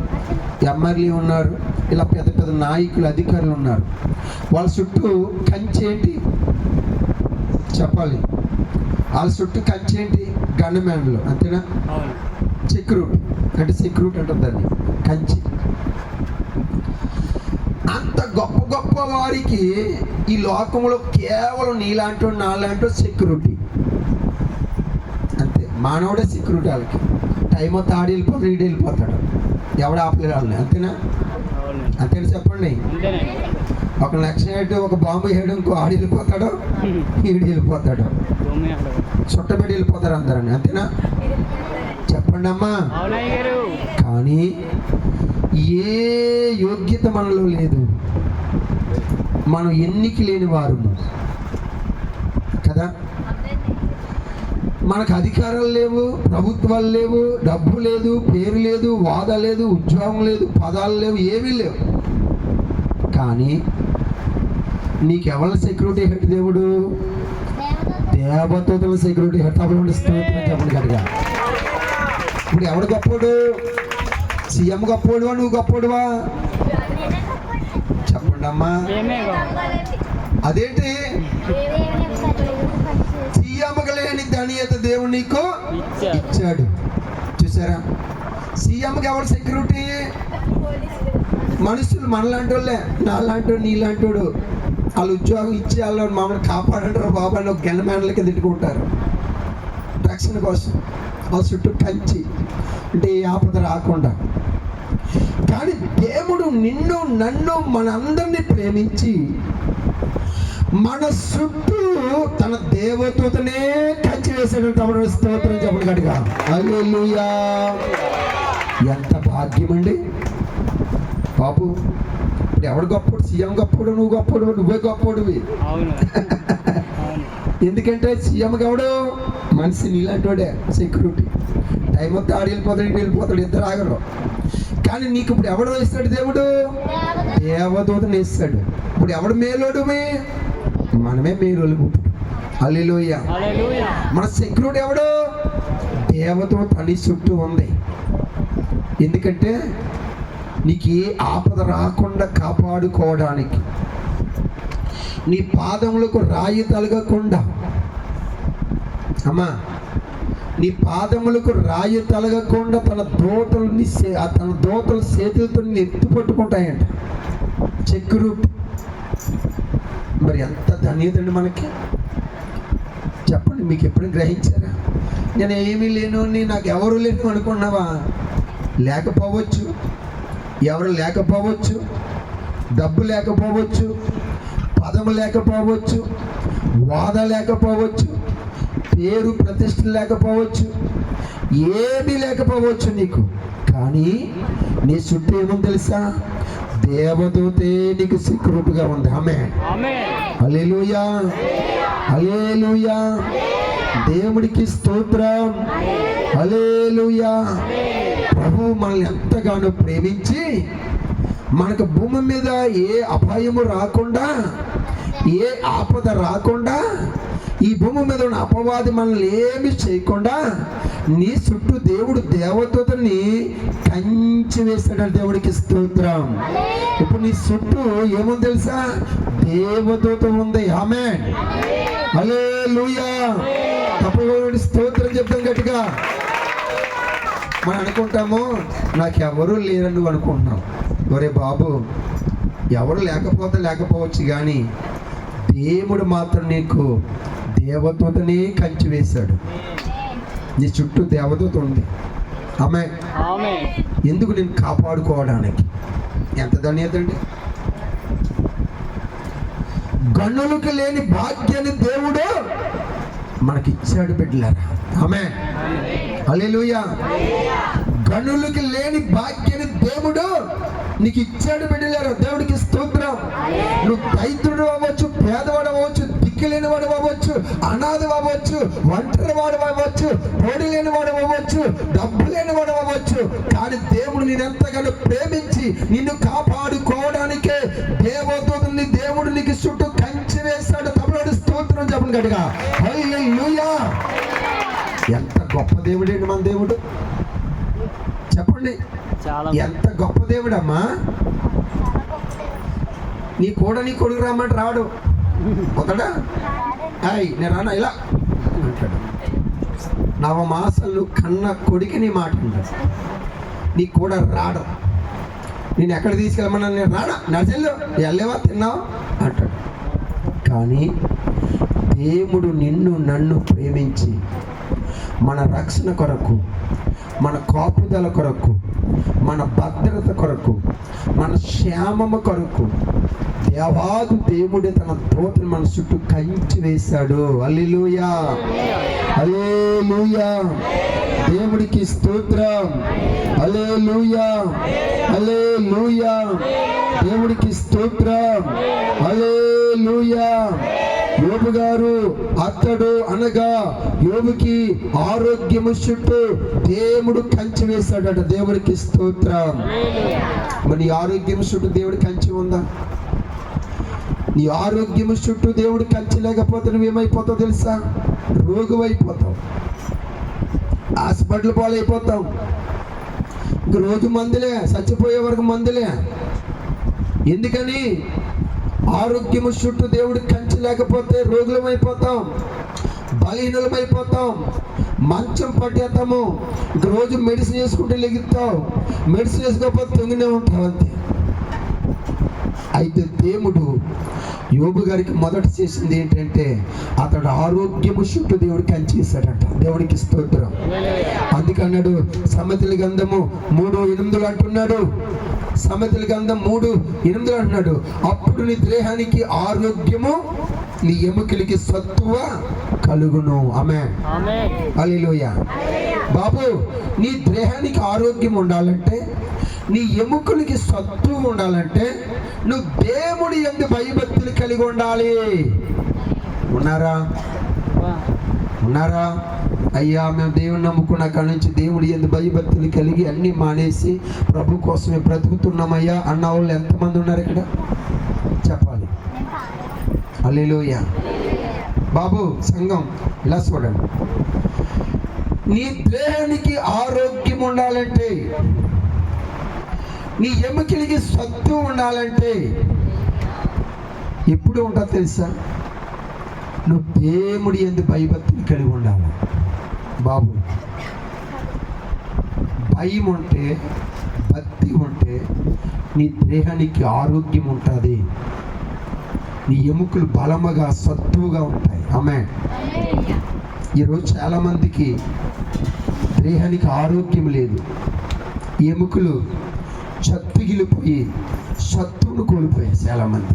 ఎమ్మెల్యే ఉన్నారు, ఇలా పెద్ద పెద్ద నాయకులు అధికారులు ఉన్నారు. వాళ్ళ చుట్టూ కంచి ఏంటి చెప్పాలి? వాళ్ళ చుట్టూ కంచి ఏంటి? గన్మెన్లు, అంతేనా? సెక్యూరిటీ అంటుంది దాన్ని కంచి. అంత గొప్ప గొప్ప వారికి ఈ లోకంలో కేవలం నీలాంటి నాలాంటి సెక్యూరిటీ అంతే. మానవుడే సెక్యూరిటీ. వాళ్ళకి టైం వస్తే ఆడి వెళ్ళిపోతాడు, ఈడు వెళ్ళిపోతాడు, ఎవడ ఆపలేదు వాళ్ళని. అంతేనా? అంతేనా చెప్పండి. ఒక నక్సలైట్ ఒక బాంబు వేయడం ఇంకో ఆడి వెళ్ళిపోతాడు, ఈడు వెళ్ళిపోతాడు, చుట్టబెట్టి వెళ్ళిపోతారు అందరని. అంతేనా? చెప్పండి అమ్మా. కానీ ఏ యోగ్యత మనలో లేదు, మనం ఎన్నిక లేని వారు కదా. మనకు అధికారాలు లేవు, ప్రభుత్వాలు లేవు, డబ్బు లేదు, పేరు లేదు, వాదా లేదు, ఉద్యోగం లేదు, పదాలు లేవు, ఏమీ లేవు. కానీ నీకెవరి సెక్యూరిటీ హెడ్? దేవుడు. దేవదూతల సెక్యూరిటీ హెడ్. తప్పకుండా చెప్పండి గట్టిగా. ఇప్పుడు ఎవడు గొప్పోడు? సీఎం గొప్పోడువా, నువ్వు గొప్పోడువా? చెప్పండి అమ్మా. అదేంటి? సీఎంకి లేని ధన్యత దేవుడు నీకు ఇచ్చాడు. చూసారా? సీఎంకి ఎవరు సెక్యూరిటీ? మనుషులు మనలాంటి వాళ్ళే, నాలాంటి నీలాంటి వాడు. వాళ్ళు ఉద్యోగం ఇచ్చి వాళ్ళు మమ్మల్ని కాపాడంటారు బాబా అని ఒక గన్మ్యాన్లకి తిట్టుకుంటారు రక్షణ కోసం. వాళ్ళ చుట్టూ కంచి అంటే ఏ ఆపద రాకుండా. కానీ దేవుడు నిన్ను నన్ను మనందరినీ ప్రేమించి మన చుట్టూ తన దేవదూతనే కంచి వేసాడు. తమ స్తోత్రం చెప్పండి గట్టిగా. హల్లెలూయా. ఎంత భాగ్యం అండి బాబు. ఇప్పుడు ఎవడు గొప్పడు? సీఎం గొప్పడు, నువ్వు గొప్పడు, నువ్వే గొప్పడివి. ఎందుకంటే సీఎం ఎవడు? మనిషి నీలాంటి వాడే, సెక్యూరిటీ. టైం వస్తే ఆడు వెళ్ళిపోతాడు, ఇటు వెళ్ళిపోతాడు, ఇద్దరు ఆగరు. కానీ నీకు ఇప్పుడు ఎవడు వేస్తాడు? దేవుడు దేవదూతను వేస్తాడు. ఇప్పుడు ఎవడు మేలోడు? మనమే మేలు. హల్లెలూయా. మన సెక్యూరిటీ ఎవడు? దేవదూత నీ చుట్టూ ఉంది. ఎందుకంటే నీకు ఏ ఆపద రాకుండా కాపాడుకోవడానికి, నీ పాదములకు రాయి తలగకుండా, అమ్మా నీ పాదములకు రాయి తలగకుండా తన దూతల చేతులతో ఎత్తు పట్టుకుంటాయంట సెక్యూరిటీ. మరి ఎంత ధన్యత అండి మనకి. చెప్పండి, మీకు ఎప్పుడు గ్రహించారా? నేను ఏమీ లేను, నాకు ఎవరు లేను అనుకున్నావా? లేకపోవచ్చు, ఎవరు లేకపోవచ్చు, డబ్బు లేకపోవచ్చు, పదము లేకపోవచ్చు, వాద లేకపోవచ్చు, పేరు ప్రతిష్ట లేకపోవచ్చు, ఏమీ లేకపోవచ్చు నీకు. కానీ నీ చుట్టూ ఏముంది తెలుసా? దేవదూతే నీకు సెక్యూరిటీగా ఉంది. ఆమేన్. హల్లెలూయా. హల్లెలూయా. దేవుడికి స్తోత్రం. హల్లెలూయా. ప్రభు మనల్ని ఎంతగానో ప్రేమించి మనకు భూమి మీద ఏ అపాయము రాకుండా, ఏ ఆపద రాకుండా, ఈ భూమి మీద ఉన్న అపవాది మనల్ని ఏమి చేయకుండా నీ చుట్టూ దేవుడు దేవదూతని కంచి వేస్తాడు. దేవుడికి స్తోత్రం. ఇప్పుడు నీ చుట్టూ ఏముంది తెలుసా? దేవదూత ఉంది. ఆమేన్. హల్లెలూయా. తప్పకుండా స్తోత్రం చెప్తాం గట్టిగా. మనం అనుకుంటాము నాకెవరూ లేరని నువ్వు అనుకుంటున్నావు. ఒరే బాబు, ఎవరు లేకపోవచ్చు, కానీ దేవుడు మాత్రం నీకు దేవదూతనే కంచి వేశాడు. నీ చుట్టూ దేవదూత ఉంది. ఆమేన్. ఎందుకు? నేను కాపాడుకోవడానికి. ఎంత ధన్యత అండి. గనులకు లేని భాగ్యాన్ని దేవుడు మనకిచ్చాడు బిడ్డలారా. ఆమేన్. హల్లెలూయా. గనులకు లేని భాగ్యాన్ని దేవుడు నీకు ఇచ్చాడు బిడ్డలారా. దేవుడికి స్తోత్రం. నువ్వు దైత్రుడు అవ్వచ్చు, పేదవాడు అవ్వచ్చు, దిక్కులేని వాడు అవ్వచ్చు, అనాథ అవ్వచ్చు, ఒంటరి వాడు అవ్వచ్చు, తోడు లేని వాడు అవ్వచ్చు, డబ్బు లేని వాడు అవ్వచ్చు. కానీ దేవుడు నేను ఎంతగానో ప్రేమించి నిన్ను కాపాడుకోవడానికే దేవదూతని దేవుడు నీకు చుట్టూ కంచి వేశాడు. తమలోని స్తోత్రం చెప్పండి గట్టిగా. హల్లెలూయా. ఎంత గొప్ప దేవుడండి మన దేవుడు. చెప్పండి, ఎంత గొప్ప దేవుడమ్మా. నీ కొడుకు రమ్మంటే రాడు. ఒకడా నేను రానా ఇలా అంటాడు. నవమాసాలు కన్న కొడుకు నీ మాట ఉంటాడు. నీ కూడా రాడు. నేను ఎక్కడ తీసుకెళ్ళమన్నా నేను రానా, నడిచెళ్ళు, వెళ్ళేవా, తిన్నావా అంటాడు. కానీ దేవుడు నిన్ను నన్ను ప్రేమించి మన రక్షణ కొరకు, మన కాపుదల కొరకు, మన భద్రత కొరకు, మన క్షేమము కొరకు దేవాది దేవుడే తన దూతను మన చుట్టూ కంచి వేశాడు. హల్లెలూయా. హల్లెలూయా. దేవుడికి స్తోత్రం. హల్లెలూయా. హల్లెలూయా. దేవుడికి స్తోత్రం. హల్లెలూయా. యోబు గారు అతడు అనగా యోబుకి ఆరోగ్యము చుట్టూ దేవుడు కంచి వేశాడట. దేవుడికి స్తోత్రం. మరి ఆరోగ్యం చుట్టూ దేవుడి కంచి ఉందా? నీ ఆరోగ్యం చుట్టూ దేవుడు కంచి లేకపోతే నువ్వేమైపోతావు తెలుసా? రోగువైపోతావు, హాస్పిటల్ పాలైపోతావు. ఇంక రోజు మందులే, చచ్చిపోయే వరకు మందులే. ఎందుకని? ఆరోగ్యము చుట్టూ దేవుడు కంచి లేకపోతే రోగులమైపోతాం, బలహీనమైపోతాం, మంచం పట్టేస్తాము. ఇంక రోజు మెడిసిన్ వేసుకుంటే లెగుతావు, మెడిసిన్ వేసుకోకపోతే తొంగినే ఉంటావు అంతే. అయితే దేవుడు యోబు గారికి మొదట చేసింది ఏంటంటే అతడు ఆరోగ్యము చుట్టూ దేవుడు కంచేశాడంట. దేవుడికి స్తోత్రం. అందుకన్నాడు సామెతల గ్రంథము 3:8 అంటున్నాడు. సామెతల గ్రంథం 3:8 అంటున్నాడు, అప్పుడు నీ దేహానికి ఆరోగ్యము, నీ ఎముకలకి సత్తువ కలుగును. ఆమేన్. హల్లెలూయా. బాబు, నీ దేహానికి ఆరోగ్యం ఉండాలంటే, నీ ఎముకలకి సత్తువ ఉండాలంటే నువ్వు దేవుడి యందు భయభక్తులు కలిగి ఉండాలి. ఉన్నారా? అయ్యా, మేము దేవుని నమ్ముకున్న కాడి నుంచి దేవుడి యందు భయభక్తులు కలిగి అన్నీ మానేసి ప్రభు కోసమే బ్రతుకుతున్నామయ్యా అన్న వాళ్ళు ఎంతమంది ఉన్నారు ఇక్కడ? చెప్పాలి. హల్లెలూయా. బాబు, సంఘం ఇలా చూడండి, నీ దేహానికి ఆరోగ్యం ఉండాలంటే, నీ ఎముకలకి సత్తు ఉండాలంటే ఎప్పుడు ఉంటుందో తెలుసా? నువ్వు దేవుడి యందు భయభక్తులు కలిగి ఉండాలి. బాబు, భయం ఉంటే, భక్తి ఉంటే నీ దేహానికి ఆరోగ్యం ఉంటుంది, నీ ఎముకలు బలముగా సత్తువుగా ఉంటాయి. ఆమేన్. ఈరోజు చాలామందికి దేహానికి ఆరోగ్యం లేదు, ఎముకలు చత్తుగిలిపోయి సత్తువును కోల్పోయాయి. చాలామంది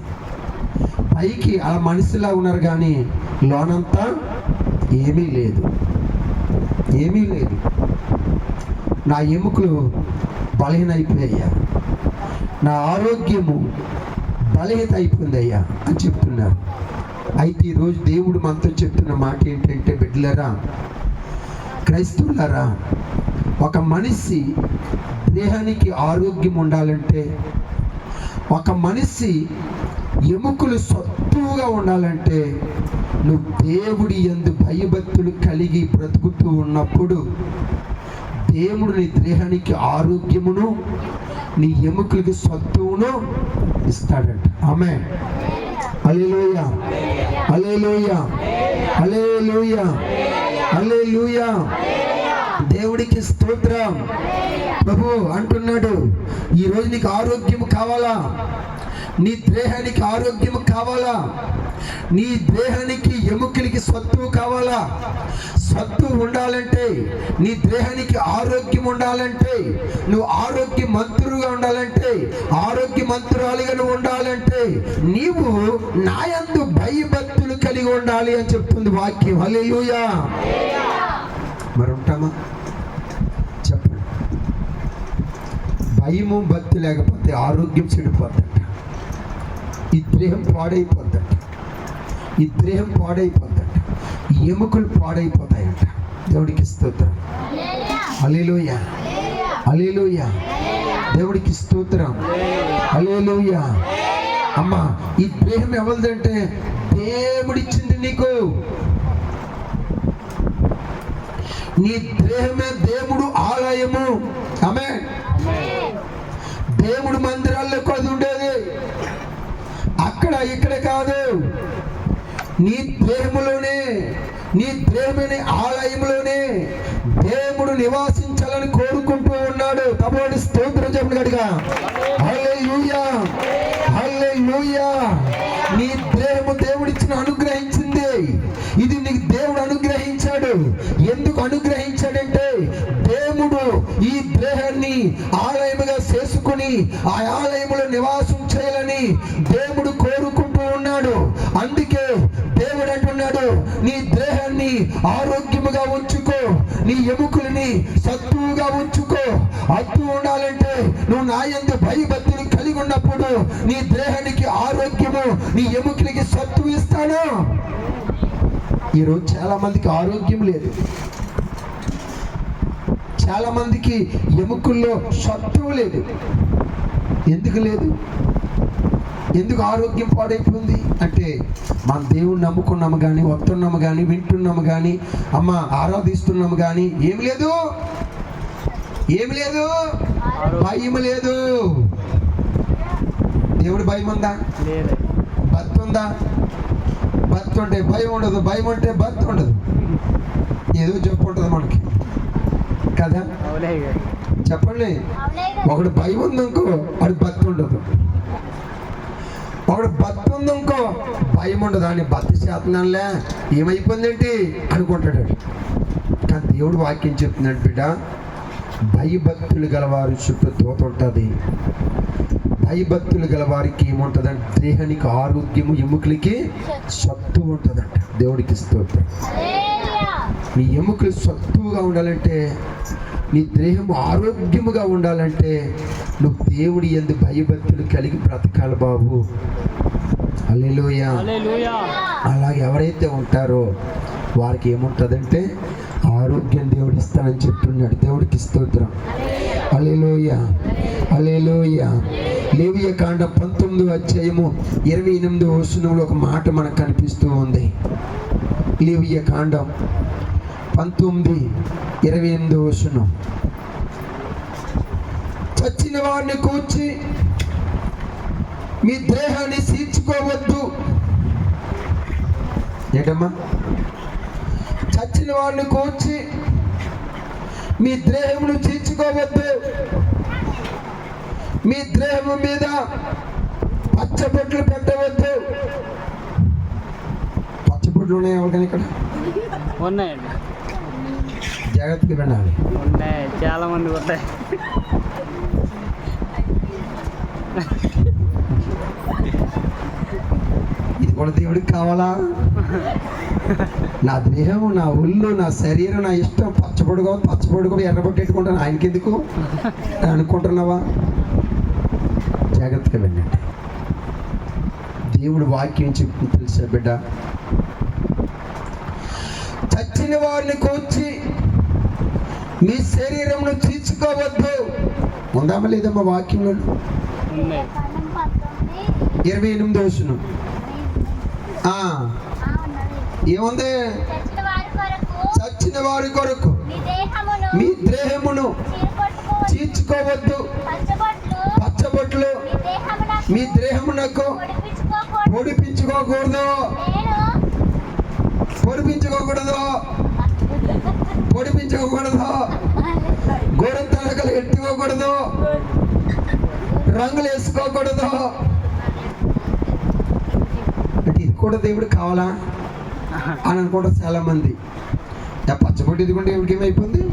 పైకి అలా మనిషిలా ఉన్నారు కానీ లోనంతా ఏమీ లేదు. నా ఎముకలు బలహీనైపోయాయ్యా, నా ఆరోగ్యము బలహీనత అయిపోయింది అయ్యా అని చెప్తున్నారు. అయితే ఈరోజు దేవుడు మనతో చెప్తున్న మాట ఏంటంటే, బిడ్డలారా, క్రైస్తవులారా, ఒక మనిషి దేహానికి ఆరోగ్యం ఉండాలంటే, ఒక మనిషి ఎముకలు సత్తువుగా ఉండాలంటే, నువ్వు దేవుడి యందు భయభక్తులు కలిగి బ్రతుకుతూ ఉన్నప్పుడు దేవుడు నీ దేహానికి ఆరోగ్యమును, నీ ఎముకలకి సత్తువును ఇస్తాడంట. ఆమేన్. హల్లెలూయా. హల్లెలూయా. హల్లెలూయా. హల్లెలూయా. దేవుడికి స్తోత్రం. ప్రభు అంటున్నాడు, ఈరోజు నీకు ఆరోగ్యం కావాలా? నీ దేహానికి ఆరోగ్యం కావాలా? నీ దేహానికి ఎముకలకి సత్తువు కావాలా? సత్తువు ఉండాలంటే, నీ దేహానికి ఆరోగ్యం ఉండాలంటే, నువ్వు ఆరోగ్యమంతుడుగా ఉండాలంటే, ఆరోగ్యమంతురాలిగా నువ్వు ఉండాలంటే నీవు నా యందు భయభక్తులు కలిగి ఉండాలి అని చెప్తుంది వాక్యం. హల్లెలూయా. మరి ఉంటామా? చెప్పండి. భయము భక్తి లేకపోతే ఆరోగ్యం చెడిపోద్దట, ఈ దేహం పాడైపోద్దట, ఎముకలు పాడైపోతాయంట. దేవుడికి స్తోత్రం. హల్లెలూయా. హల్లెలూయా. దేవుడికి స్తోత్రం. హల్లెలూయా. అమ్మా, ఈ దేహం ఎవరిదంటే దేవుడిచ్చింది నీకు. నీ దేహమే దేవుడు ఆలయము. ఆమేన్. దేవుడు మందిరాల్లో కూడా ఉండేది, అక్కడ ఇక్కడ కాదు. నీ దేహములోనే, నీ దేహమనే ఆలయంలోనే దేవుడు నివాసించాలని కోరుకుంటూ ఉన్నాడు. తమోడి స్తోత్రం చెప్పండి గట్టిగా. హల్లెలూయా. హల్లెలూయా. నీ దేహము దేవుడిచ్చిన అనుగ్రహించింది. ఇది నీకు దేవుడు అనుగ్రహించాడు. ఎందుకు అనుగ్రహించాడంటే, దేవుడు ఈ దేహాన్ని ఆలయముగా చేసుకుని ఆ ఆలయములో నివాసం చేయాలని దేవుడు కోరుకుంటూ ఉన్నాడు. అందుకే దేవుడు అంటున్నాడు, నీ దేహాన్ని ఆరోగ్యముగా ఉంచుకో, నీ ఎముకలని సత్తువుగా ఉంచుకో. అత్తు ఉండాలంటే నువ్వు నా యందు భయభక్తులు కలిగి ఉన్నప్పుడు నీ దేహానికి ఆరోగ్యము, నీ ఎముకలకి సత్తువు ఇస్తాను. ఈరోజు చాలా మందికి ఆరోగ్యం లేదు, చాలా మందికి ఎముకల్లో సత్తువు లేదు. ఎందుకు లేదు? ఎందుకు ఆరోగ్యం పాడైపోయింది అంటే, మన దేవుణ్ణి నమ్ముకున్నాము కానీ, వస్తున్నాము కానీ, వింటున్నాము కానీ, అమ్మ ఆరాధిస్తున్నాము కానీ ఏమి లేదు, భయం లేదు. దేవుడి భయం ఉందా? భక్తి ఉందా? భక్తి ఉంటే భయం ఉండదు, భయం ఉంటే భక్తి ఉండదు. ఏదో చెప్పు ఉంటుంది మనకి కదా. చెప్పండి. ఒకడు భయం ఉందనుకో, అది భక్తి ఉండదు. ఒకడు భక్తి ఉంది, ఇంకో భయం ఉండదు. అని భక్తి చేస్తున్నానులే ఏమైపోయిందేంటి అనుకుంటాడు. కానీ దేవుడు వాక్యం చెప్తున్నాడు, బిడ్డ భయభక్తులు గలవారి చుట్టూ తోత ఉంటుంది. భయభక్తులు గలవారికి ఏముంటుందంటే దేహానికి ఆరోగ్యము, ఎముకలకి సత్తు ఉంటుందంట. దేవుడికి స్తోత్రం. నీ ఎముకలు సత్తుగా ఉండాలంటే, నీ దేహం ఆరోగ్యముగా ఉండాలంటే నువ్వు దేవుడి యందు భయభక్తులు కలిగి బ్రతకాలి బాబు. హల్లెలూయా. అలా ఎవరైతే ఉంటారో వారికి ఏముంటుందంటే ఆరోగ్యం దేవుడు ఇస్తానని చెప్తున్నాడు. దేవుడికి స్తోత్రం. హల్లెలూయా, హల్లెలూయా. లేవియ కాండం 19వ అధ్యాయము 28వ వచనంలో ఒక మాట మనకు కనిపిస్తూ ఉంది. లేవియ కాండం 19:28 వచనం. చచ్చిన వారిని కూర్చి మీ దేహాన్ని చీల్చుకోవద్దు. ఏంటమ్మా? చచ్చిన వారిని కూర్చి మీ దేహమును చీల్చుకోవద్దు. మీ దేహము మీద పచ్చబొట్లు పెట్టవద్దు. పచ్చబొట్లు ఉన్నాయి ఎవరికైనా? ఇక్కడ ఉన్నాయండి. జాగ్రత్తగా వినాలి. ఉన్నాయి, చాలా మంది ఉంటాయి. ఇది కూడా దేవుడికి కావాలా? నా దేహము, నా ఒళ్ళు, నా శరీరం, నా ఇష్టం పచ్చబొడుకో ఎర్రబొట్టెట్టుకుంటాను, ఆయనకి ఎందుకు అనుకుంటున్నావా? జాగ్రత్తగా వెళ్ళండి. దేవుడు వాక్యం చెప్తుంది తెలుసా బిడ్డ? చచ్చిన వారిని కూర్చి మీ శరీరంను చీల్చుకోవద్దు. ఉందామా లేదమ్మా వాక్యంలో? 28వ వచనం ఏముంది? చచ్చిన వారి కొరకు మీ దేహమును చీల్చుకోవద్దు. పచ్చబొట్లు మీ దేహమునకు పొడిపించుకోకూడదు. గోరంతలకలు ఎట్టుకోకూడదు. రంగులు వేసుకోకూడదు. అంటే ఇది కూడా దేవుడు కావాలా అని అనుకుంటారు చాలా మంది. పచ్చబొట్టు ఎదుగుంటే దేవుడికి ఏమైపోయింది,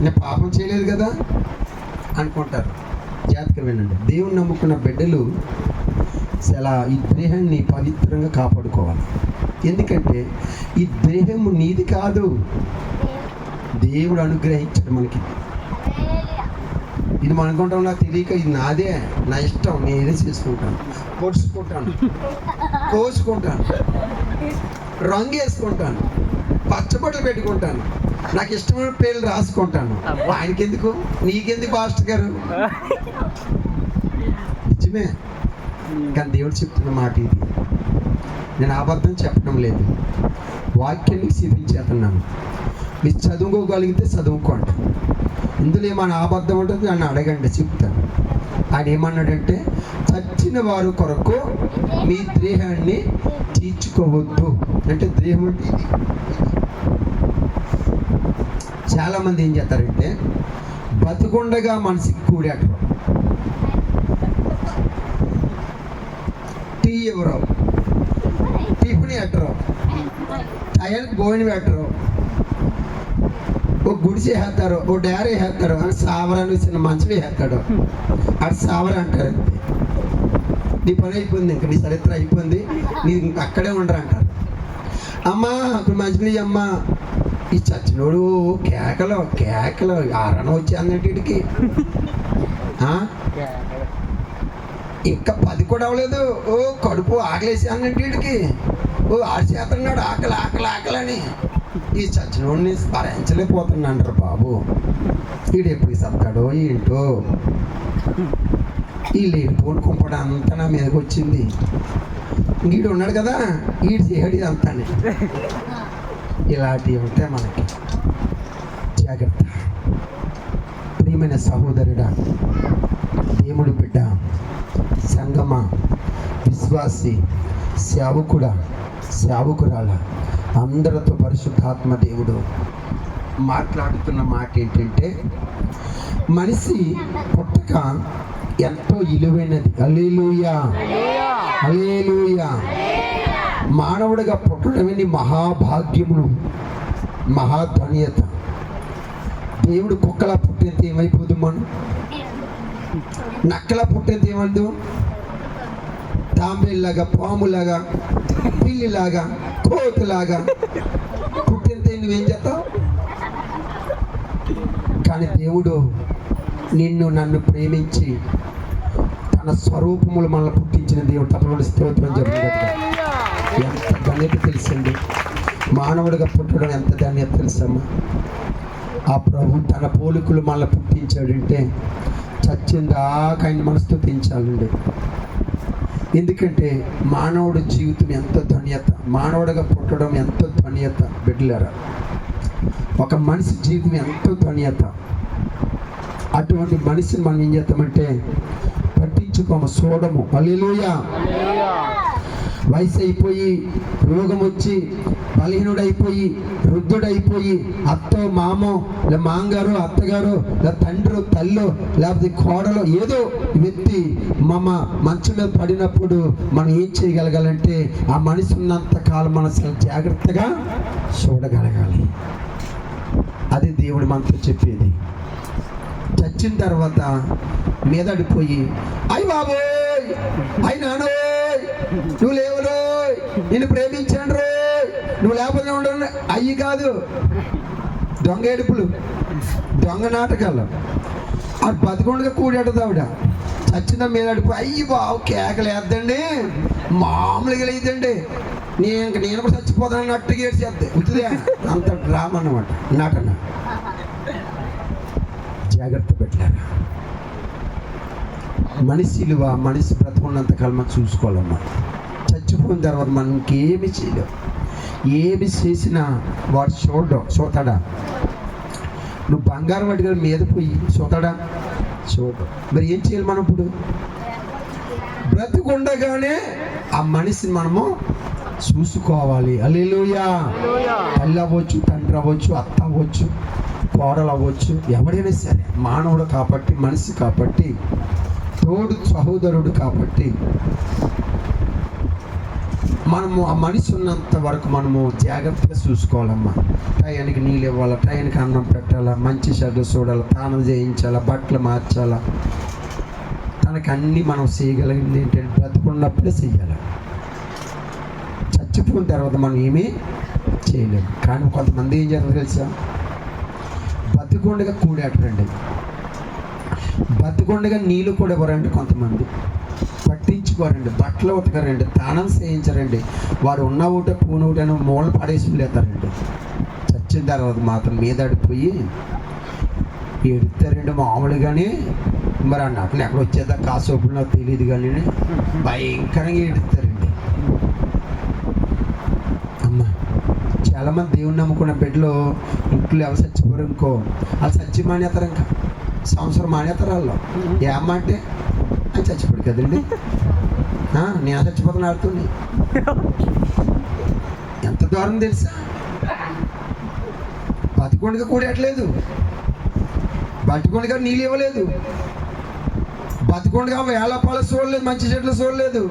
నేను పాపం చేయలేదు కదా అనుకుంటారు. జాగ్రత్తగా వినండి. దేవుని నమ్ముకున్న బిడ్డలు చాలా ఈ దేహాన్ని పవిత్రంగా కాపాడుకోవాలి. ఎందుకంటే ఈ దేహము నీది కాదు, దేవుడు అనుగ్రహించాడు మనకి. ఇది మనం అనుకుంటాం, నాకు తెలియక ఇది నాదే, నా ఇష్టం, నేను ఏదో చేసుకుంటాను, పొడుచుకుంటాను, కోసుకుంటాను, రంగు వేసుకుంటాను, పచ్చబొట్లు పెట్టుకుంటాను, నాకు ఇష్టమైన పేర్లు రాసుకుంటాను. ఆయనకెందుకు, నీకెందుకు పాస్టర్ గారు? నిజమే. కానీ దేవుడు చెప్తున్న మాట ఇది. నేను అబద్ధం చెప్పడం లేదు, వాక్యాన్ని చూపించేస్తున్నాను. మీరు చదువుకోగలిగితే చదువుకోండి. ఇందులో ఏమైనా అబద్ధం ఉంటుంది నన్ను అడగండి, చెప్తాను. ఆయన ఏమన్నాడంటే చచ్చిన వారి కొరకు మీ దేహాన్ని తీర్చుకోవద్దు. అంటే దేహం అంటే ఇది. చాలామంది ఏం చేస్తారంటే బతుకుండగా మనసుకి కూడేటరు, టీ ఎవరో, టిఫిన్ ఎట్టరు, టైంకి భోజనం పెట్టరు, ఓ గుడిసే వేస్తారు, ఓ డేరీ వేస్తారు, అని సావరాన్ని చిన్న మంచం వేస్తాడు, అటు సావర అంటారు. నీ పని అయిపోయింది, ఇంకా నీ చరిత్ర అయిపోయింది, నీ ఇంక అక్కడే ఉండరు అంటారు. అమ్మా ఇప్పుడు మంచి అమ్మ, ఈ చచ్చినోడు కేకలు ఆరణ వచ్చేందంటే వీడికి ఇంకా 10 కూడా అవ్వలేదు, ఓ కడుపు ఆకలేసి అన్నట్టు వీడికి, ఓ ఆడు చేస్తున్నాడు ఆకలి అని. ఈ చచ్చినోడిని భరించలేకపోతున్నాడు బాబు, వీడు ఎప్పుడు సత్తాడో ఏంటో, ఈ లేనిపోని కుంపడ అంతా నా మీదకి వచ్చింది. వీడు ఉన్నాడు కదా, వీడు చేయడు అంతా. ఇలాంటివి ఉంటాయి మనకి. జాగ్రత్త. ప్రియమైన సహోదరుడా, దేవుడి బిడ్డ, సంగమ, విశ్వాసి, సేవకురాల అందరితో పరిశుద్ధాత్మ దేవుడు మాట్లాడుతున్న మాట ఏంటంటే మనిషి పుట్టక ఎంతో విలువైనది. హల్లెలూయా. హల్లెలూయా. మానవుడిగా పుట్టడమే మహాభాగ్యమును, మహాధన్యత. దేవుడు కుక్కలా పుట్టేంత ఏమైపోదు, మనం నక్కలా పుట్టేంత ఏమందు, తాంబేలాగా, పాములాగా, పిల్లిలాగా, కోతులాగా పుట్టేంత నువ్వేం చేస్తావు? కానీ దేవుడు నిన్ను నన్ను ప్రేమించి తన స్వరూపములు మనల్ని పుట్టించిన దేవుడు. తప్పకుండా స్తోత్రం చెప్తుంది. ఎంత ధన్యత తెలిసింది, మానవుడిగా పుట్టడం ఎంత ధన్యత తెలుసమ్మా. ఆ ప్రభు తన పోలికలు మనల్ని పుట్టించాడంటే చచ్చిందాకా ఆయన మనసు స్తుతించాలండి. ఎందుకంటే మానవుడి జీవితం ఎంతో ధన్యత, మానవుడిగా పుట్టడం ఎంతో ధన్యత. బిడ్డలారా, ఒక మనిషి జీవితం ఎంతో ధన్యత. అటువంటి మనిషిని మనం ఏం చేస్తామంటే పట్టించుకోము, చూడము. హల్లెలూయా. వయసు అయిపోయి, రోగం వచ్చి, బలహీనుడైపోయి, వృద్ధుడైపోయి, అత్తో మామో, లేదా మాంగారు అత్తగారు, లేదా తండ్రి తల్లో, లేకపోతే కోడలో ఏదో వ్యక్తి మంచం మీద పడినప్పుడు మనం ఏం చేయగలగాలంటే ఆ మనిషి ఉన్నంత కాలం మనం చాలా జాగ్రత్తగా చూడగలగాలి. అది దేవుడు మనతో చెప్పేది. చచ్చిన తర్వాత మీదడిపోయి అయ్యి బాబోయ్, అయ్యి నాన్నోయ్, నువ్వు లేవులో, నిన్ను ప్రేమించాను రో, నువ్వు లేకపోతే ఉండవు అయ్యి కాదు. దొంగ ఏడుపులు, దొంగ నాటకాలు. ఆ బతికొండగా కూడాడు ఆవిడ. చచ్చిన మీద అడిపి అయ్యి బాబు కేకలు వేద్దండి, మామూలుగా లేదండి, నేను కూడా చచ్చిపోతాను అట్టుగా ఏడ్చేద్ది. ఉత్తిదే అంత డ్రామా అన్నమాట, నటన. జాగ్రత్త పెట్టారా, మనిషి విలువ, మనిషి బ్రతుకున్నంత కాలం మనం చూసుకోవాలమ్మా. చచ్చిపోయిన తర్వాత మనం ఇంకేమి చేయలేం. ఏమి చేసినా వాడు చూస్తాడా? నువ్వు బంగారం అడిగిన మీద పోయి చూస్తాడా? చూడు. మరి ఏం చేయాలి మనం ఇప్పుడు? బ్రతుకుండగానే ఆ మనిషిని మనము చూసుకోవాలి. హల్లెలూయా. తల్లి అవ్వచ్చు, తండ్రి అవ్వచ్చు, అత్త అవ్వచ్చు, కోడలు అవ్వచ్చు, ఎవరైనా సరే మానవుడు కాబట్టి, మనిషి కాబట్టి, తోడు సహోదరుడు కాబట్టి మనము ఆ మనిషి ఉన్నంత వరకు మనము జాగ్రత్తగా చూసుకోవాలమ్మా. టయానికి నీళ్ళు ఇవ్వాలా, టయానికి అన్నం పెట్టాలా, మంచి చెడ్డ చూడాలా, తానం చేయించాలా, బట్టలు మార్చాలా. తనకి అన్నీ మనం చేయగలిగింది ఏంటంటే బ్రతుకున్నప్పుడే చెయ్యాలి. చచ్చిపోయిన తర్వాత మనం ఏమీ చేయలేము. కానీ కొంతమంది ఏం చేస్తారు తెలుసా? బతికొండగా కూడేటరండి, బతికొండగా నీళ్ళు కూడా ఇవ్వరండి. కొంతమంది పట్టించుకోరండి, బట్టలు ఉతకరండి, తానం చేయించరండి. వారు ఉన్న ఒకటే పూన ఒకటే మూల పడేసి లేతారండి. చచ్చిన తర్వాత మాత్రం మీద అడిపోయి ఎడుతారండి మామూలుగానే. మరి ఆ నటన ఎక్కడ వచ్చేదా కాసేపు నాకు తెలియదు కానీ భయంకరంగా ఎడుతారండి. అమ్మా, చాలామంది దేవుని నమ్ముకున్న బిడ్డలు ఇంట్లో ఎవరు చచ్చిపోరు ఇంకో వాళ్ళు చచ్చి మానేస్తారు. ఇంకా సంవత్సరం మానేస్తారు వాళ్ళు. ఏమంటే అని చచ్చిపోడు కదండి, నేను చచ్చిపోతాను ఆడుతుంది. ఎంత దూరం తెలుసా? బతికొండగా కూడట్లేదు, బతికొండగా నీళ్ళు ఇవ్వలేదు, బతికొండగా వేళపాల చూడలేదు, మంచి చెట్లు చూడలేదు,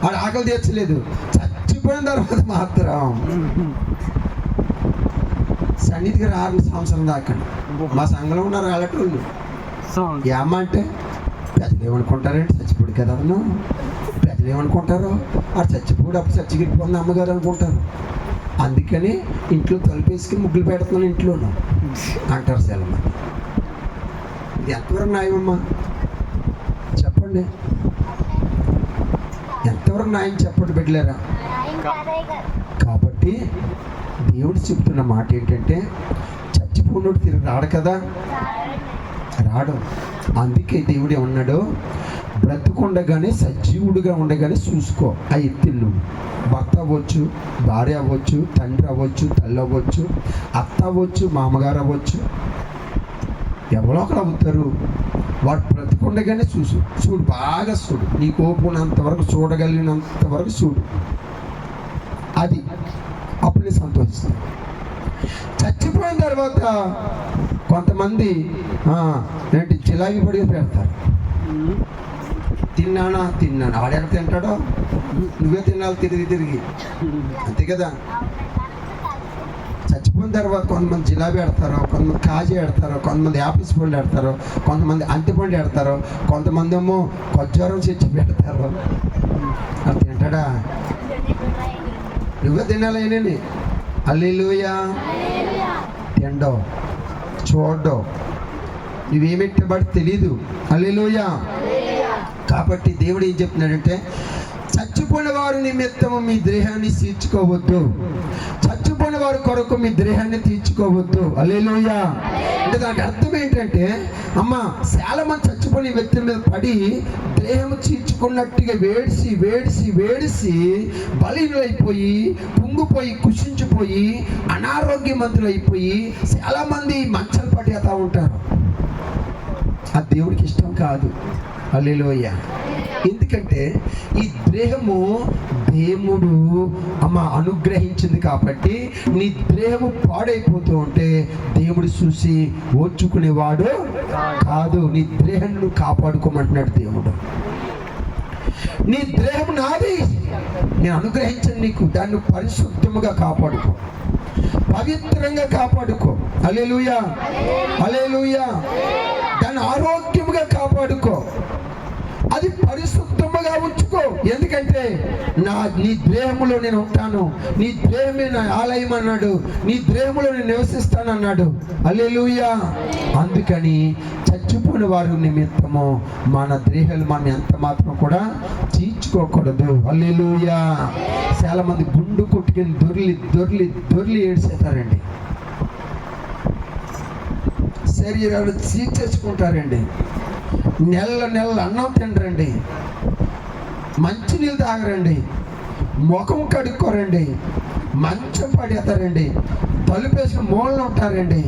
ఆడ ఆకలి తీర్చలేదు. చచ్చిపోయిన తర్వాత మాత్రం సన్నిధికి 6 సంవత్సరం దాకా మా సంఘంలో ఉన్నారు వాళ్ళటోళ్ళు. ఏమంటే ప్రజలు ఏమనుకుంటారంటే చచ్చిపోడు కదా అతను, ప్రజలు ఏమనుకుంటారు ఆ చచ్చిపోడు, అప్పుడు చచ్చిగిరిపోతుంది అమ్మగారు అనుకుంటారు. అందుకని ఇంట్లో తలుపేసుకుని ముగ్గులు పెడుతున్నాను ఇంట్లోనూ అంటారు చాలా మంది. ఇది ఎంతవరకు న్యాయమమ్మా చెప్పండి? ఎంతవరకు న్యాయం చెప్పండి బిడ్డలేరా? కాబట్టి దేవుడు చెప్తున్న మాట ఏంటంటే చచ్చిపోయినోడు తిరిగి రాడు కదా, రాడు. అందుకే దేవుడు ఏమన్నాడు? బ్రతుకుండగానే సజీవుడిగా ఉండగానే చూసుకో. ఆ ఎత్తిళ్ళు భర్త అవ్వచ్చు, భార్య అవ్వచ్చు, తండ్రి అవ్వచ్చు, తల్లి అవ్వచ్చు, అత్త అవ్వచ్చు, మామగారు అవ్వచ్చు, ఎవరో ఒకరు అవుతారు. వాడు బ్రతుకుండగానే చూడు, బాగా చూడు, నీకు ఓపుకున్నంత వరకు, చూడగలిగినంత వరకు చూడు. అది అప్పుడు నేను సంతోషిస్తాను. చచ్చిపోయిన తర్వాత కొంతమంది ఏంటి చిలాగి పడి పెడతారు. తిన్నానా తిన్నాను. ఆడెక్కడ తింటాడో, నువ్వే తినాలి తిరిగి తిరిగి, అంతే కదా. చచ్చిపోయిన తర్వాత కొంతమంది జిలాబీ ఆడతారు, కొంతమంది కాజీ ఆడతారు, కొంతమంది యాపిల్స్ పండు ఆడతారు, కొంతమంది అంతిపండు ఆడతారు, కొంతమంది ఏమో కొజ్జారం చెట్టు పెడతారు. అది తింటాడా? నువ్వే తినాలి. హల్లెలూయా. తిండో చూడో నువ్వేమెట్టబడి తెలీదు. హల్లెలూయా. కాబట్టి దేవుడు ఏం చెప్తున్నాడంటే, చచ్చిపోయిన వారి నిమిత్తము మీ దేహాన్ని తీర్చుకోవద్దు, చచ్చిపోయిన వారి కొరకు మీ దేహాన్ని తీర్చుకోవద్దు. హల్లెలూయా. అంటే దానికి అర్థం ఏంటంటే, అమ్మ చాలా మంది చచ్చిపోయిన వ్యక్తుల మీద పడి దేహం చీల్చుకున్నట్టుగా వేడిసి వేడిసి వేడిసి బలీనులైపోయి, కుంగిపోయి, కుషించిపోయి, అనారోగ్యవంతులైపోయి చాలా మంది మంచాలు పడేస్తూ ఉంటారు. అది దేవుడికి ఇష్టం కాదు. హల్లెలూయా. ఎందుకంటే ఈ దేహము దేవుడు అనుగ్రహించింది కాబట్టి, నీ దేహము పాడైపోతూ ఉంటే దేవుడు చూసి ఓర్చుకునేవాడు కాదు. నీ దేహాన్ని నువ్వు కాపాడుకోమంటున్నాడు దేవుడు. నీ దేహం నాది, నేను అనుగ్రహించను నీకు, దాన్ని పరిశుద్ధముగా కాపాడుకో, పవిత్రంగా కాపాడుకో. హల్లెలూయా. హల్లెలూయా. దాన్ని ఆరోగ్యముగా కాపాడుకో, అది పరిశుద్ధముగా ఉంచుకో. ఎందుకంటే నీ దేహములో నేను ఉంటాను, నీ దేహమే నా ఆలయం అన్నాడు, నీ దేహములో నేను నివసిస్తానన్నాడు. హల్లెలూయా. అందుకని చచ్చిపోయిన వారి నిమిత్తము మన దేహాలు మనం ఎంత మాత్రం కూడా తీర్చుకోకూడదు. హల్లెలూయా. చాలా మంది గుండు కొట్టుకుని దొర్లి దొర్లి దొర్లి ఏడ్చేస్తారండి, శరీరాలు చీల్చేసుకుంటారండి, నెల నెలలు అన్నం తినరండి, మంచినీళ్ళు తాగరండి, ముఖం కడుక్కోరండి, మంచం పడేస్తారండి, తలుపేసిన మూలన ఉంటారండి,